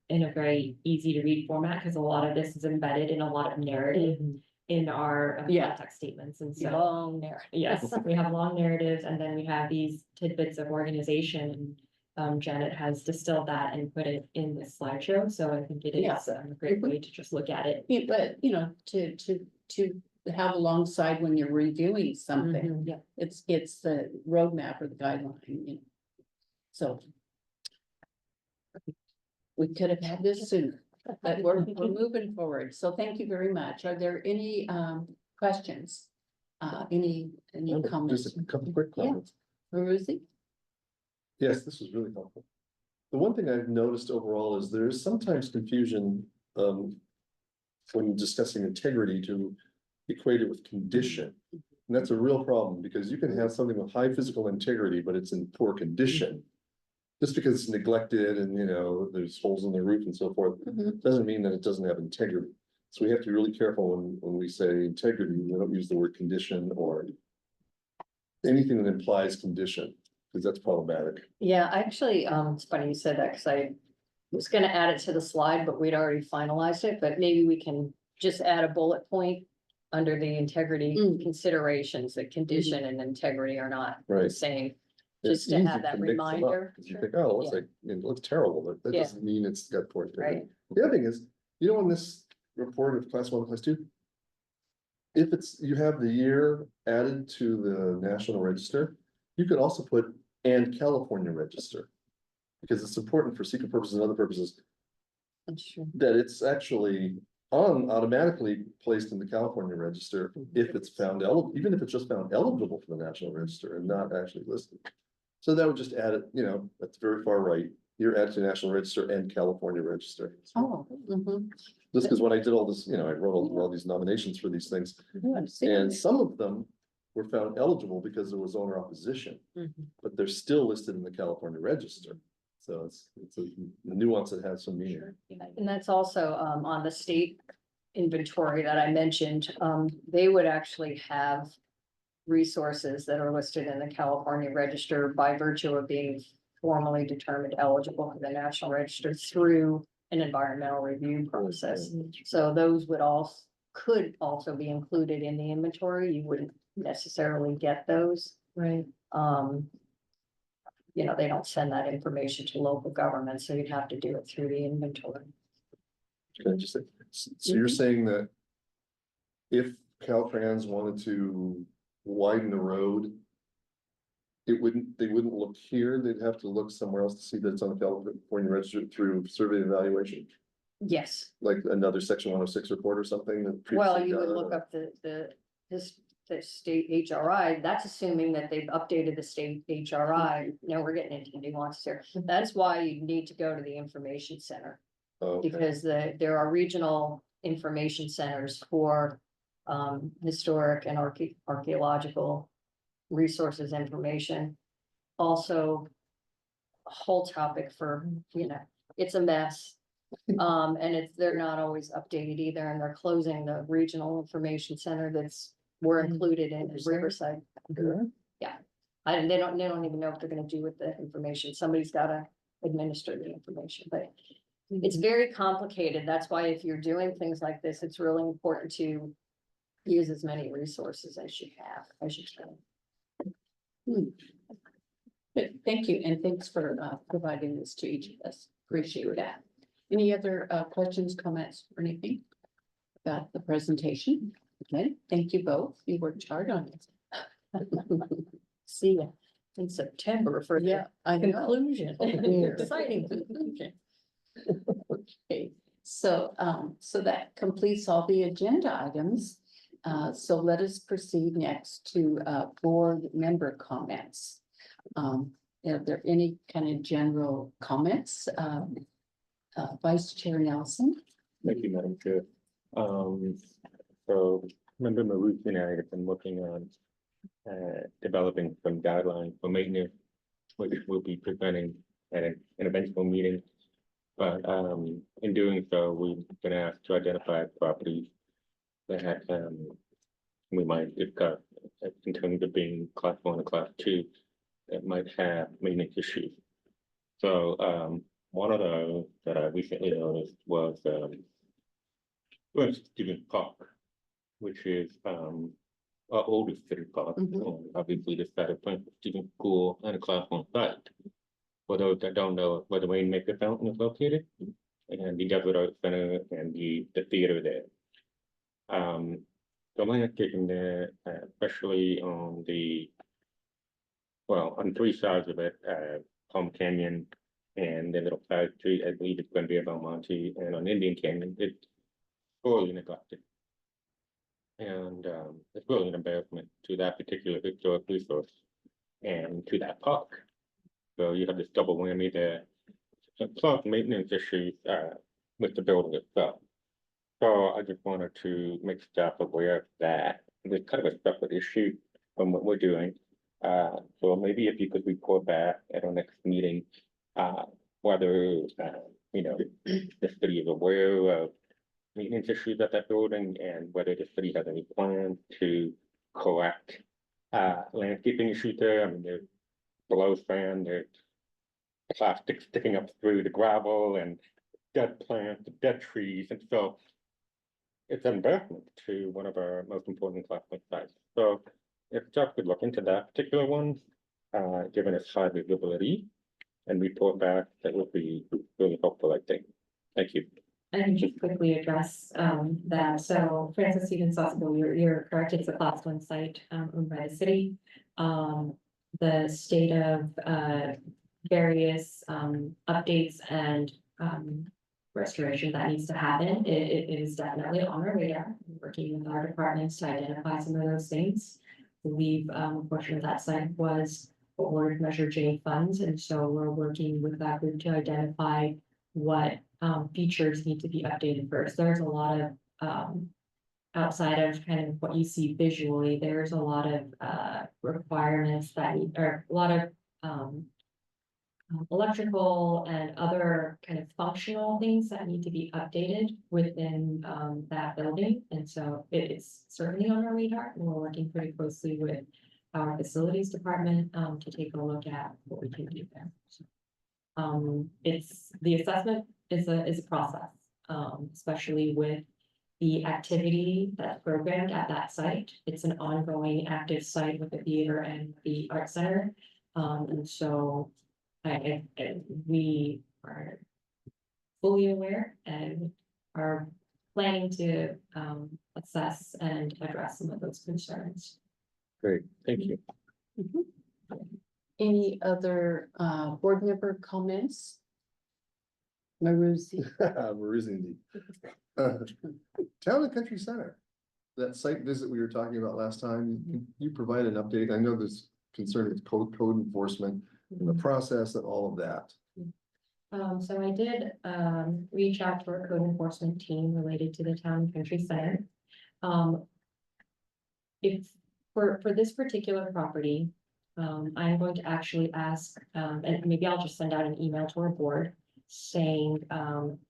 in a very easy to read format, because a lot of this is embedded in a lot of narrative in our context statements, and so. Long narrative. Yes, we have long narratives, and then we have these tidbits of organization. Janet has distilled that and put it in this slideshow, so I think it is a great way to just look at it. Yeah, but you know, to have alongside when you're reviewing something, Yeah. it's the roadmap or the guideline, you know. So we could have had this sooner, but we're moving forward. So thank you very much. Are there any questions? Any comments? Just a couple quick Yeah. comments. Ruzi? Yes, this was really helpful. The one thing I've noticed overall is there is sometimes confusion when discussing integrity to equate it with condition. And that's a real problem, because you can have something with high physical integrity, but it's in poor condition. Just because it's neglected and, you know, there's holes in the roof and so forth, doesn't mean that it doesn't have integrity. So we have to be really careful when we say integrity, we don't use the word condition or anything that implies condition, because that's problematic. Yeah, actually, it's funny you said that, because I was gonna add it to the slide, but we'd already finalized it, but maybe we can just add a bullet point under the integrity considerations, that condition and integrity are not the Right. same. It's Just to easy have that mix them up, reminder. 'cause you think, oh, it's Yeah. like, it looks terrible, but that Yeah. doesn't mean it's got poor integrity. Right. The other thing is, you know, in this report of class 1, class 2. If it's, you have the year added to the National Register, you could also put and California Register. Because it's important for secret purposes and other purposes, that it's actually automatically placed in the California Register if it's found eligible, even if it's just found eligible for the National Register and not actually listed. So that would just add it, you know, at the very far right, you're added to National Register and California Register. Oh. Just because when I did all this, you know, I wrote all these nominations for these things, and some of them were found eligible because there was owner opposition, but they're still listed in the California Register. So it's a nuance that has some meaning. And that's also on the state inventory that I mentioned, they would actually have resources that are listed in the California Register by virtue of being formally determined eligible for the National Register through an environmental review process. So those could also be included in the inventory. You wouldn't necessarily get those. Right. they don't send that information to local government, so you'd have to do it through the inventory. Can I just say, so you're saying that if Caltrans wanted to widen the road, they wouldn't look here, they'd have to look somewhere else to see that it's on the California Register through survey and evaluation, Yes, like another section 106 report or something that. well, previously you would done, look or- up the state HRI, that's assuming that they've updated the state HRI. Now we're getting into nuances here. That's why you need to go to the information center. Oh, okay. Because there are regional information centers for historic and archaeological resources information. Also, a whole topic for, it's a mess. And they're not always updated either, and they're closing the regional information center we're included in Riverside. Yeah, they don't even know what they're gonna do with the information. Somebody's gotta administer the information, but it's very complicated. That's why if you're doing things like this, it's really important to use as many resources as you can. Good, thank you, and thanks for providing this to each of us. Appreciate that. Any other questions, comments, or anything about the presentation? Okay, thank you both. You worked hard on it. See ya in September for the I know. conclusion. Yeah. Exciting conclusion. Okay, so that completes all the agenda items. So let us proceed next to board member comments. Are there any kind of general comments? Vice Chair Nelson? Thank you, Madam Chair. So Member Maruth and I have been working on developing some guidelines for maintenance, which we'll be presenting at an eventual meeting. But in doing so, we've been asked to identify properties that we might discuss in terms of being class 1 or class 2 that might have maintenance issues. So one of those that I recently noticed was Stevens Park, which is our oldest city park. Obviously, this side of Stevens School and a class 1 site. For those that don't know where the Rainmaker Fountain is located, and the Desert Art Center and the theater there. The landscaping there, especially on on 3 sides of it, Palm Canyon and the little side street, I believe it's going to be about Monte, and on Indian Canyon, it's sorely neglected. And it's really an embarrassment to that particular historic resource and to that park. So you have this double whammy there, plus maintenance issues with the building itself. So I just wanted to make staff aware of that. It's kind of a separate issue from what we're doing. So maybe if you could report back at our next meeting, whether the city is aware of maintenance issues at that building and whether the city has any plans to correct landscaping issues there. I mean, there's below sand, there's plastic sticking up through the gravel and dead plants, dead trees, and so it's an embarrassment to one of our most important classic sites. So if Jeff could look into that particular one, given its high visibility and report back, that would be really helpful, I think. Thank you. I can just quickly address that. So Francis Stevens Hospital, you're correct, it's a class 1 site owned by the city. The state of various updates and restoration that needs to happen. It is definitely on our radar, working with our departments to identify some of those things. I believe a portion of that site was awarded Measure J funds, and so we're working with that group to identify what features need to be updated first. There's a lot of outside of kind of what you see visually, there's a lot of requirements that or a lot of electrical and other kind of functional things that need to be updated within that building. And so it is certainly on our radar, and we're working pretty closely with our facilities department to take a look at what we can do there. So, it's the assessment is a process, especially with the activity that's programmed at that site. It's an ongoing active site with the theater and the art center. And so we are fully aware and are planning to assess and address some of those concerns. Great, thank you. Any other board member comments? Maruzi? Maruzi. Town and Country Center. That site visit we were talking about last time, can you provide an update? I know there's concern with code enforcement and the process and all of that. So I did reach out to our code enforcement team related to the Town and Country Center. If for this particular property, I'm going to actually ask, and maybe I'll just send out an email to our board saying,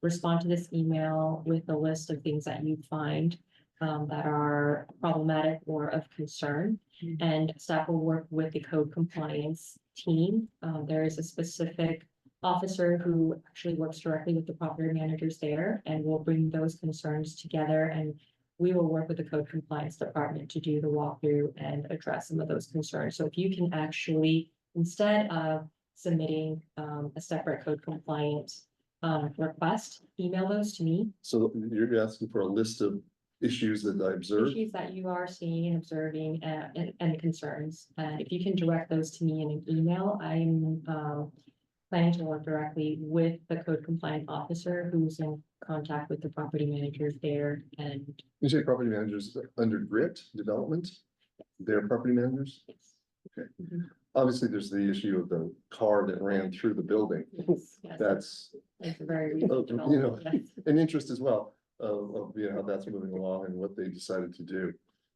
respond to this email with a list of things that you find that are problematic or of concern. And staff will work with the code compliance team. There is a specific officer who actually works directly with the property managers there, and will bring those concerns together, and we will work with the code compliance department to do the walkthrough and address some of those concerns. So if you can actually, instead of submitting a separate code compliance request, email those to me. So you're asking for a list of issues that I observed? Issues that you are seeing and observing and concerns. And if you can direct those to me in an email, I'm planning to work directly with the code compliant officer who's in contact with the property managers there. And You say property managers under grit development? They're property managers? Okay. Obviously, there's the issue of the car that ran through the building. yes, yes, That's it's a very you know, recent development, yes. an interest as well of you know, how that's moving along and what they decided to do.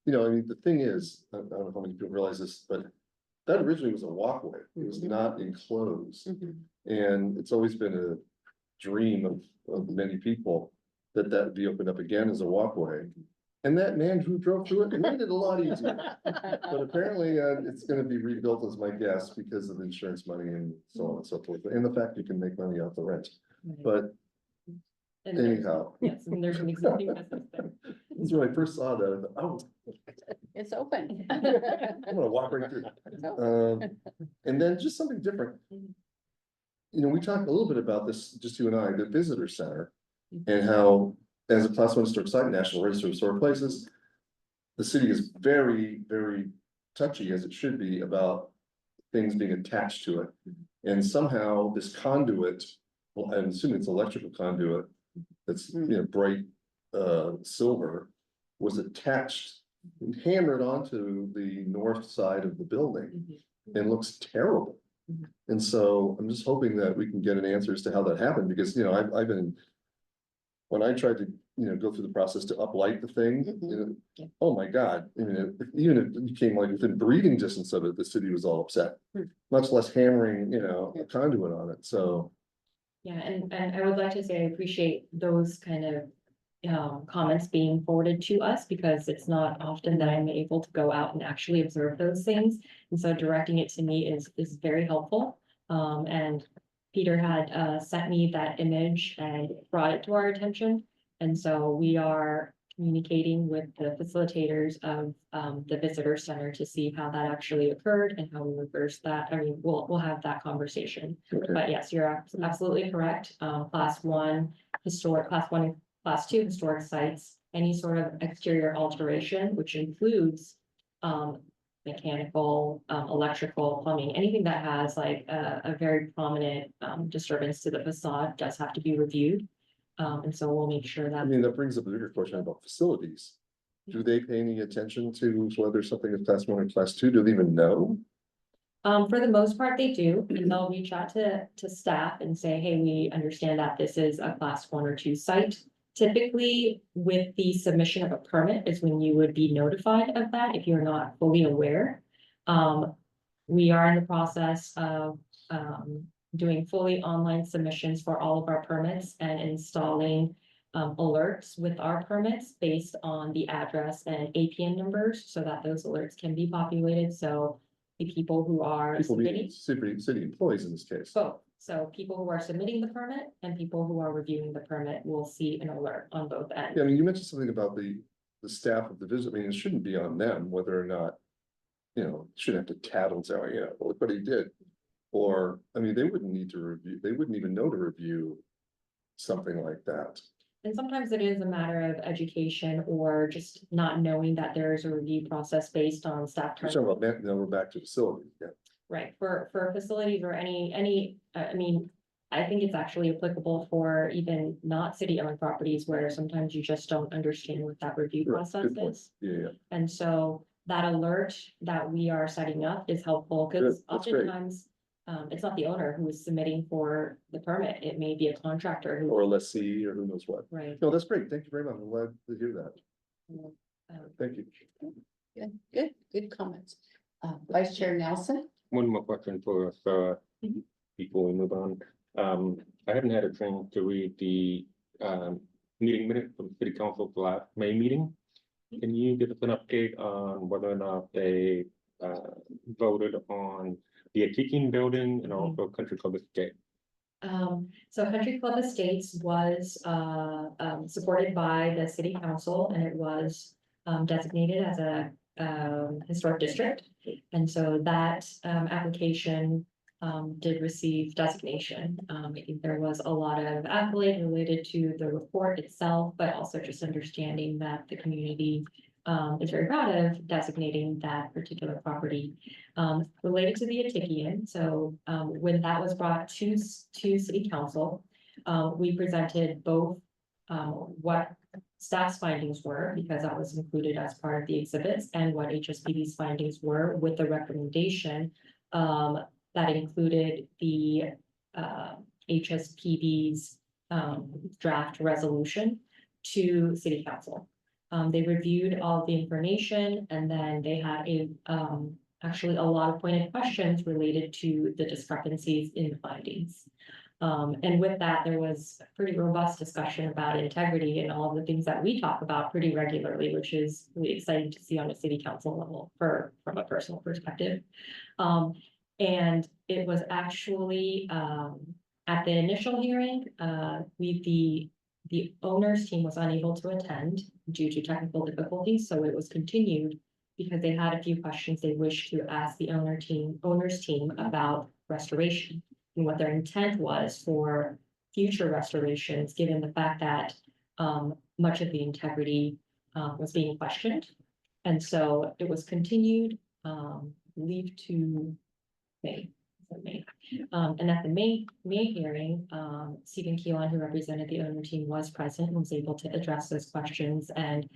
You know, I mean, the thing is, I don't know how many people realize this, but that originally was a walkway. It was not enclosed. And it's always been a dream of many people that would be opened up again as a walkway. And that man who drove through it made it a lot easier. But apparently, it's gonna be rebuilt as my guess because of insurance money and so on and so forth, and the fact you can make money off the rent. But And there's- anyhow, Yes, and there's an existing business there. that's when I first saw that, I thought, oh, It's open. I'm gonna walk right through. And then just something different. You know, we talked a little bit about this, just you and I, the visitor center. And how, as a class 1 historic site, National Register of Historic Places. The city is very, very touchy, as it should be, about things being attached to it. And somehow this conduit, well, I'm assuming it's electrical conduit. That's, you know, bright silver, was attached, hammered onto the north side of the building. And looks terrible. And so I'm just hoping that we can get an answer as to how that happened, because, you know, I've been. When I tried to, you know, go through the process to uplight the thing, you know, oh my God, I mean, even if you came like within breathing distance of it, the city was all upset. Much less hammering, you know, a conduit on it, so. Yeah, and I would like to say I appreciate those kind of comments being forwarded to us, because it's not often that I'm able to go out and actually observe those things. And so directing it to me is very helpful. And Peter had sent me that image and brought it to our attention. And so we are communicating with the facilitators of the visitor center to see how that actually occurred and how we reverse that. I mean, we'll have that conversation. Okay. But yes, you're absolutely correct. Class 1 historic, class 1 and class 2 historic sites, any sort of exterior alteration, which includes mechanical, electrical, plumbing, anything that has like a very prominent disturbance to the facade does have to be reviewed. And so we'll make sure I that, mean, that brings up a bigger question about facilities. Do they pay any attention to whether something is class 1 or class 2? Do they even know? for the most part, they do, and they'll reach out to staff and say, hey, we understand that this is a class 1 or 2 site. Typically, with the submission of a permit is when you would be notified of that if you're not fully aware. We are in the process of doing fully online submissions for all of our permits and installing alerts with our permits based on the address and APN numbers, so that those alerts can be populated. So the people who are People submitting, being city employees in this case. both. So people who are submitting the permit and people who are reviewing the permit will see an alert on both ends. Yeah, I mean, you mentioned something about the staff of the visit. I mean, it shouldn't be on them whether or not. You know, shouldn't have to tattle and say, oh, yeah, well, look what he did. Or, I mean, they wouldn't need to review, they wouldn't even know to review something like that. And sometimes it is a matter of education or just not knowing that there is a review process based on staff We're turnover. talking about, now we're back to facilities, yeah. Right, for facilities or any, I mean, I think it's actually applicable for even not city-owned properties where sometimes you just don't understand what that review Right, process good point. is. Yeah, yeah. And so that alert that we are setting up is helpful, because Good, that's great. oftentimes it's not the owner who is submitting for the permit, it may be a contractor who, Or a lessee, or who knows what. right. No, that's great. Thank you very much. I'm glad to hear that. Thank you. Good comments. Vice Chair Nelson? One more question for us, Mhm. before we move on. I haven't had a chance to read the, meeting minute from city council for last May meeting. Can you give us an update on whether or not they, voted on the Atikian building and also Country Club Estate? So Country Club Estates was supported by the city council, and it was designated as a historic district. And so that application did receive designation. I think there was a lot of accolade related to the report itself, but also just understanding that the community is very proud of designating that particular property. Related to the Atikian, so when that was brought to city council, we presented both what staff's findings were, because that was included as part of the exhibits, and what HSPB's findings were, with the recommendation that included the HSPB's draft resolution to city council. They reviewed all the information, and then they had actually a lot of pointed questions related to the discrepancies in the findings. And with that, there was a pretty robust discussion about integrity and all of the things that we talk about pretty regularly, which is really exciting to see on a city council level from a personal perspective. And it was actually at the initial hearing, the owner's team was unable to attend due to technical difficulties, so it was continued because they had a few questions they wished to ask the owner's team about restoration and what their intent was for future restorations, given the fact that much of the integrity was being questioned. And so it was continued, leave to May. And at the May hearing, Stephen Keelan, who represented the owner team, was present and was able to address those questions and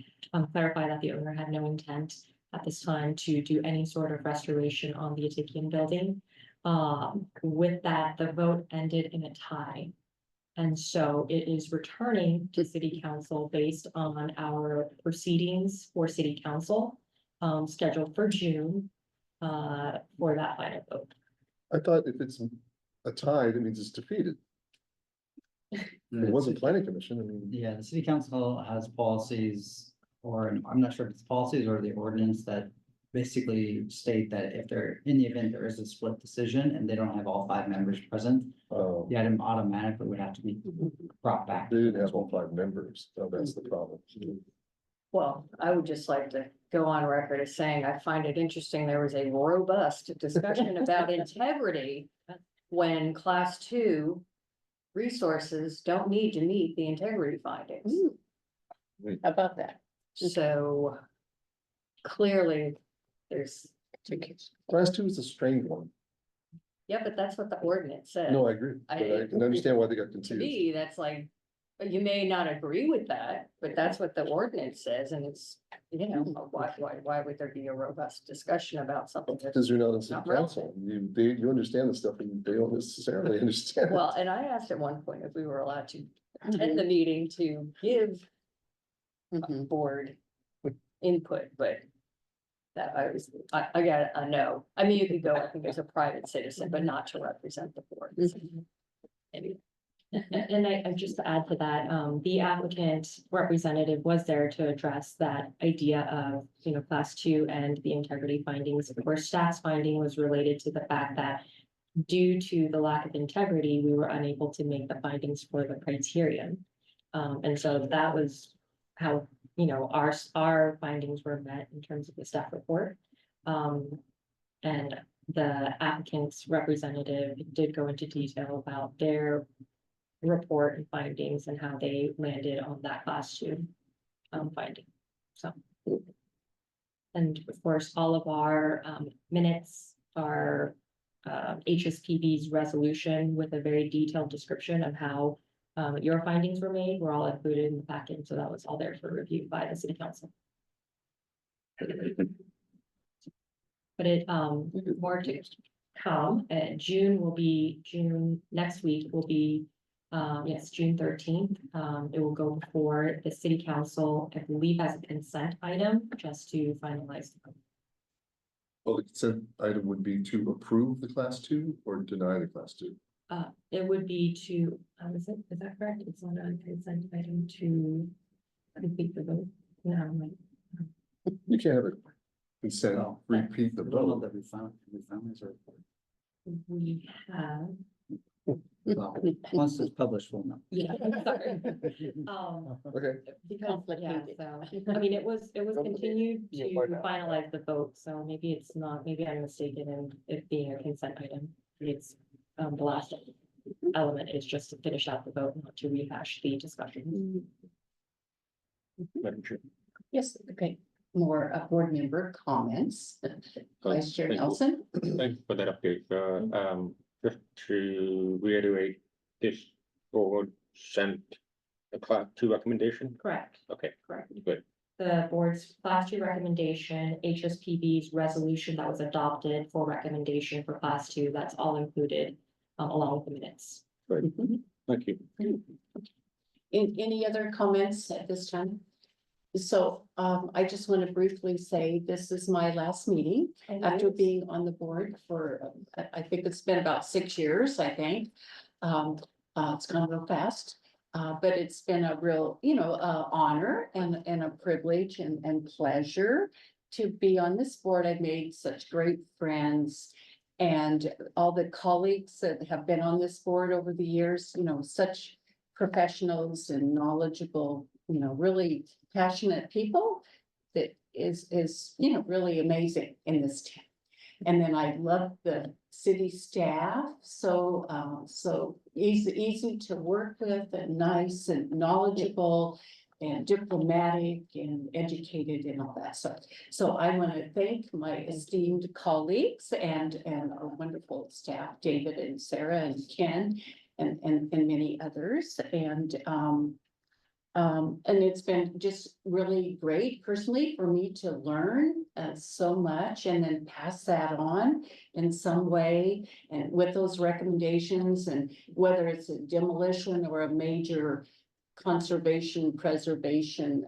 clarify that the owner had no intent at this time to do any sort of restoration on the Atikian building. With that, the vote ended in a tie. And so it is returning to city council based on our proceedings for city council, scheduled for June, for that final vote. I thought if it's a tie, that means it's defeated. It wasn't planning commission, I mean. Yeah, the city council has policies, or I'm not sure if it's policies or the ordinance that basically state that if they're, in the event there is a split decision and they don't have all 5 members present, the item automatically would have to be brought back. They didn't have all 5 members, so that's the problem. Well, I would just like to go on record as saying I find it interesting, there was a robust discussion about integrity when class 2 resources don't need to meet the integrity findings. How about that? So clearly there's, Class 2 is a strange one. yeah, but that's what the ordinance says. No, I agree, but I can understand why they got To confused. me, that's like, you may not agree with that, but that's what the ordinance says, and it's, you know, why would there be a robust discussion about something that's. Because you're not in city Not relevant. council, you understand the stuff and they don't necessarily understand. it. Well, and I asked at one point if we were allowed to attend the meeting to give Mhm. board input, but that I got a no. I mean, you could go, I think, as a private citizen, but not to represent the board. Maybe. And I just to add to that, the applicant representative was there to address that idea of, you know, class 2 and the integrity findings. Of course, staff's finding was related to the fact that due to the lack of integrity, we were unable to make the findings for the criterion. And so that was how, you know, our findings were met in terms of the staff report. And the applicant's representative did go into detail about their report and findings and how they landed on that class two finding, so. And of course, all of our minutes are HSPB's resolution with a very detailed description of how your findings were made, were all included in the packet, so that was all there for review by the city council. But it, more to come, June next week will be, yes, June 13th. It will go before the city council, I believe, as a consent item, just to finalize. the vote. Well, the consent item would be to approve the class two or deny the class two. It would be to, is that correct? It's not a consent item to complete the vote. No, I'm like, You can't have a consent, Well, repeat the I don't know vote. that we found his report. we have, Well, once it's published, we'll know. yeah, sorry. Okay, Because, yeah, Complicated. so, I mean, it was continued You'll to find out. finalize the vote, so maybe it's not, maybe I'm mistaken in it being a consent item. It's, the last element is just to finish out the vote, not to rehash the discussion. Madam Chair. Yes, okay, more board member comments. Vice Chair Thank you. Nelson? Thanks for that update. Just to reiterate, this board sent a class two recommendation. Correct, Okay, correct. good. The board's class two recommendation, HSPB's resolution that was adopted for recommendation for class two, that's all included along with the minutes. Thank you. Any other comments at this time? So, I just want to briefly say this is my last meeting after being on the board for, I think it's been about 6 years, I think. It's gone real fast. But it's been a real, honor and a privilege and pleasure to be on this board. I've made such great friends. And all the colleagues that have been on this board over the years, such professionals and knowledgeable, really passionate people that is, really amazing in this town. And then I love the city staff, so easy to work with and nice and knowledgeable and diplomatic and educated and all that stuff. So I want to thank my esteemed colleagues and our wonderful staff, David and Sarah and Ken and many others. And it's been just really great personally for me to learn so much and then pass that on in some way. And with those recommendations, and whether it's a demolition or a major conservation, preservation,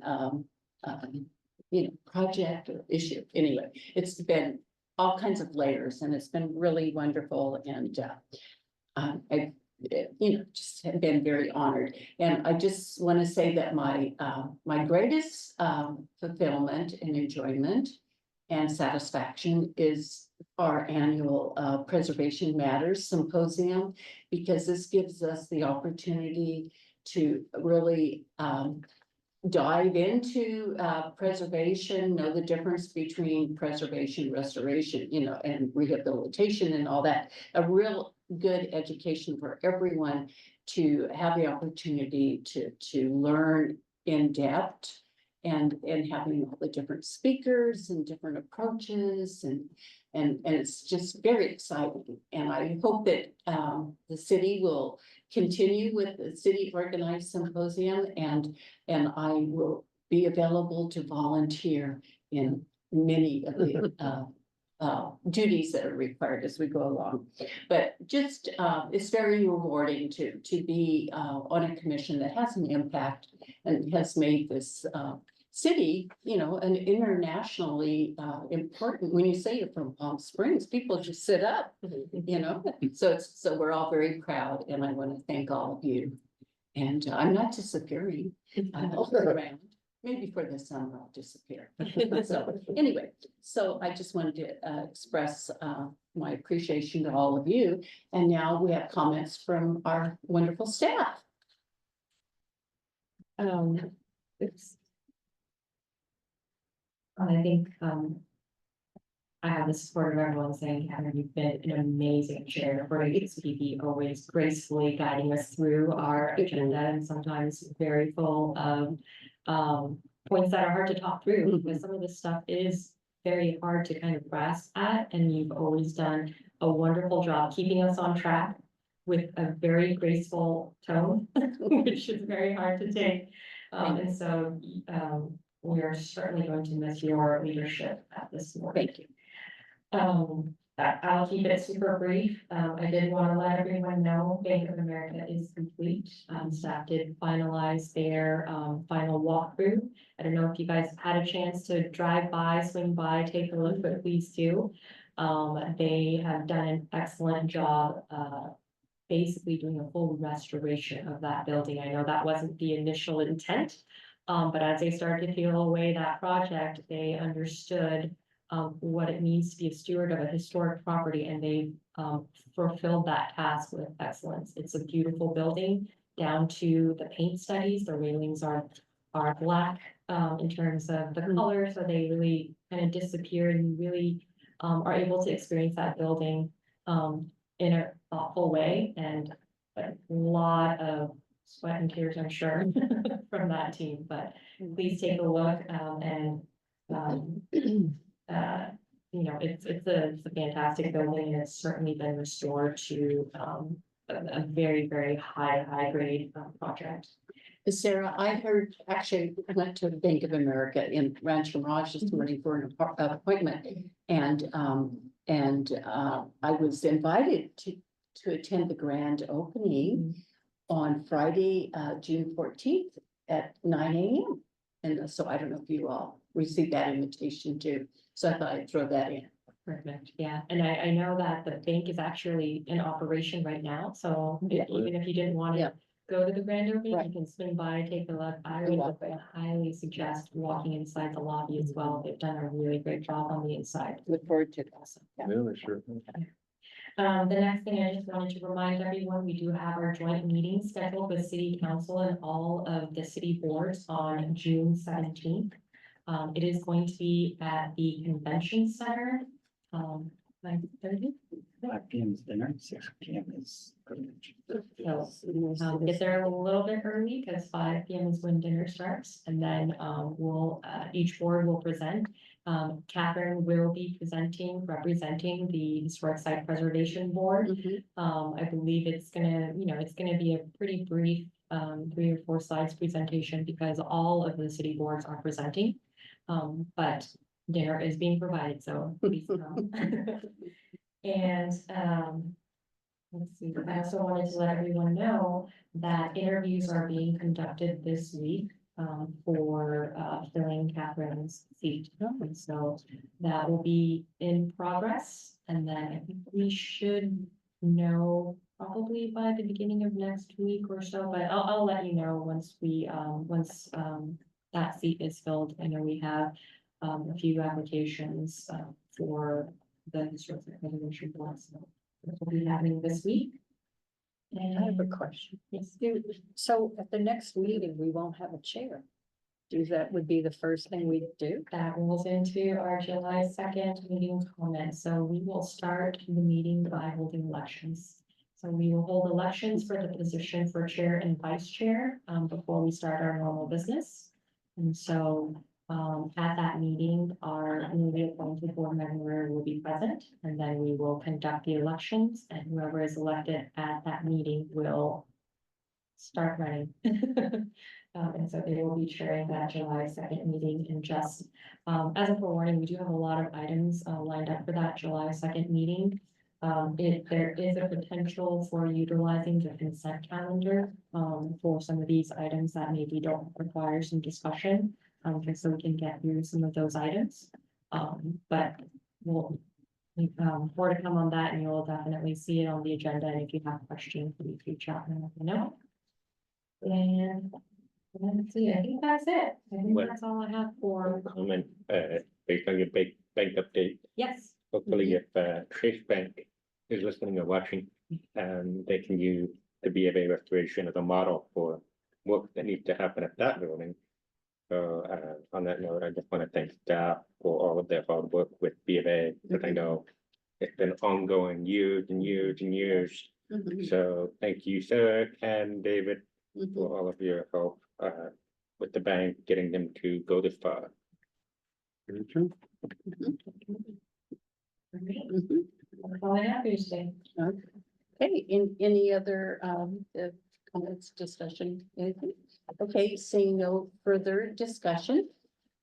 project or issue. Anyway, it's been all kinds of layers and it's been really wonderful. And I just have been very honored. And I just want to say that my greatest fulfillment and enjoyment and satisfaction is our annual Preservation Matters Symposium, because this gives us the opportunity to really dive into preservation, know the difference between preservation, restoration, and rehabilitation and all that. A real good education for everyone to have the opportunity to learn in depth and having all the different speakers and different approaches and it's just very exciting. And I hope that the city will continue with the city organized symposium and I will be available to volunteer in many of the duties that are required as we go along. But just it's very rewarding to be on a commission that has an impact and has made this city, an internationally important. When you say you're from Palm Springs, people just sit up, so we're all very proud, and I want to thank all of you. And I'm not disappearing. I'll be around. Maybe for the summer I'll disappear. So anyway, so I just wanted to express my appreciation to all of you. And now we have comments from our wonderful staff. Oops. I think, I have the support of everyone saying, Kevin, you've been an amazing chair for HSPB, always gracefully guiding us through our agenda and sometimes very full of points that are hard to talk through, because some of this stuff is very hard to kind of grasp at, and you've always done a wonderful job keeping us on track with a very graceful tone, which is very hard to take. And so we are certainly going to miss your leadership at this morning. Thank you. I'll keep it super brief. I did want to let everyone know Bank of America is complete. Staff did finalize their final walkthrough. I don't know if you guys had a chance to drive by, swing by, take a look, but please do. They have done an excellent job basically doing a full restoration of that building. I know that wasn't the initial intent, but as they started to peel away that project, they understood what it means to be a steward of a historic property, and they fulfilled that task with excellence. It's a beautiful building down to the paint studies. The railings are black in terms of the color, so they really kind of disappear, and you really are able to experience that building in a thoughtful way, and a lot of sweat and tears, I'm sure, from that team. But please take a look and you know, it's a fantastic building, and it's certainly been restored to a very, very high grade project. Sarah, I heard, actually, I went to Bank of America in Rancho Mirage this morning for an appointment. And I was invited to attend the grand opening on Friday, June 14th at 9 a.m. And so I don't know if you all received that invitation too. So I thought I'd throw that in. Perfect, yeah, and I know that the bank is actually in operation right now, so even if you didn't want Yeah. to go to the grand opening, Right. you can swing by, take a look. I would highly suggest walking inside the lobby as well. They've done a really great job on the inside. Look forward to it. Awesome. Yeah. Really, sure. The next thing I just wanted to remind everyone, we do have our joint meeting scheduled with city council and all of the city boards on June 17th. It is going to be at the convention center, 9:30. 5 p.m. is dinner, 6 p.m. is. So get there a little bit early because 5 p.m. is when dinner starts, and then we'll each board will present. Catherine will be representing the Historic Site Preservation Board. I believe it's gonna be a pretty brief 3 or 4 slides presentation because all of the city boards are presenting. But dinner is being provided, so please come. And let's see, I also wanted to let everyone know that interviews are being conducted this week for filling Catherine's seat. And so that will be in progress, and then I think we should know probably by the beginning of next week or so, but I'll let you know once that seat is filled. I know we have a few applications for the Historic Site Preservation Board, so we'll be having this week. And I have a question. Yes. So at the next meeting, we won't have a chair. That would be the first thing we do. That rolls into our July 2nd meeting comments. So we will start the meeting by holding elections. So we will hold elections for the position for chair and vice chair before we start our normal business. And so at that meeting, our newly appointed board member will be present, and then we will conduct the elections, and whoever is elected at that meeting will start running. And so they will be chairing that July 2nd meeting. And just as a forewarning, we do have a lot of items lined up for that July 2nd meeting. There is a potential for utilizing the consent calendar for some of these items that maybe don't require some discussion, just so we can get through some of those items. But we'll more to come on that, and you'll definitely see it on the agenda. And if you have questions, please reach out and let me know. And let's see, I think that's it. I think Well, that's all I have for, Comment, based on your bank update, yes. hopefully if Chase Bank is listening or watching, they can use the BFA restoration as a model for work that needs to happen at that building. So on that note, I just want to thank staff for for all of their hard work with B of A, because I know it's been ongoing years and years and years. Mhm, So thank you, Sarah and David, mhm, for all of your help with the bank, getting them to go this far. mhm. All I have for you today. Okay, any other comments, discussion, anything? Okay, seeing no further discussion.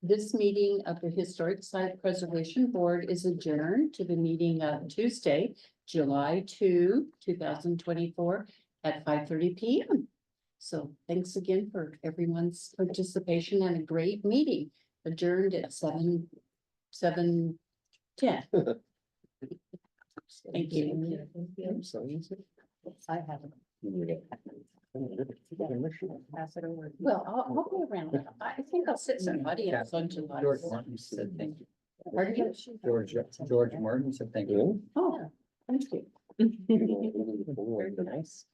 This meeting of the Historic Site Preservation Board is adjourned to the meeting of Tuesday, July 2, 2024 at 5:30 PM. So thanks again for everyone's participation and a great meeting adjourned at 7:10. Thank you. I haven't. Pass it over. Well, I'll go around. I think I'll sit somebody else on July. George Martin said thank you. Pardon me? George Martin said thank you. Oh, thank you. Very nice.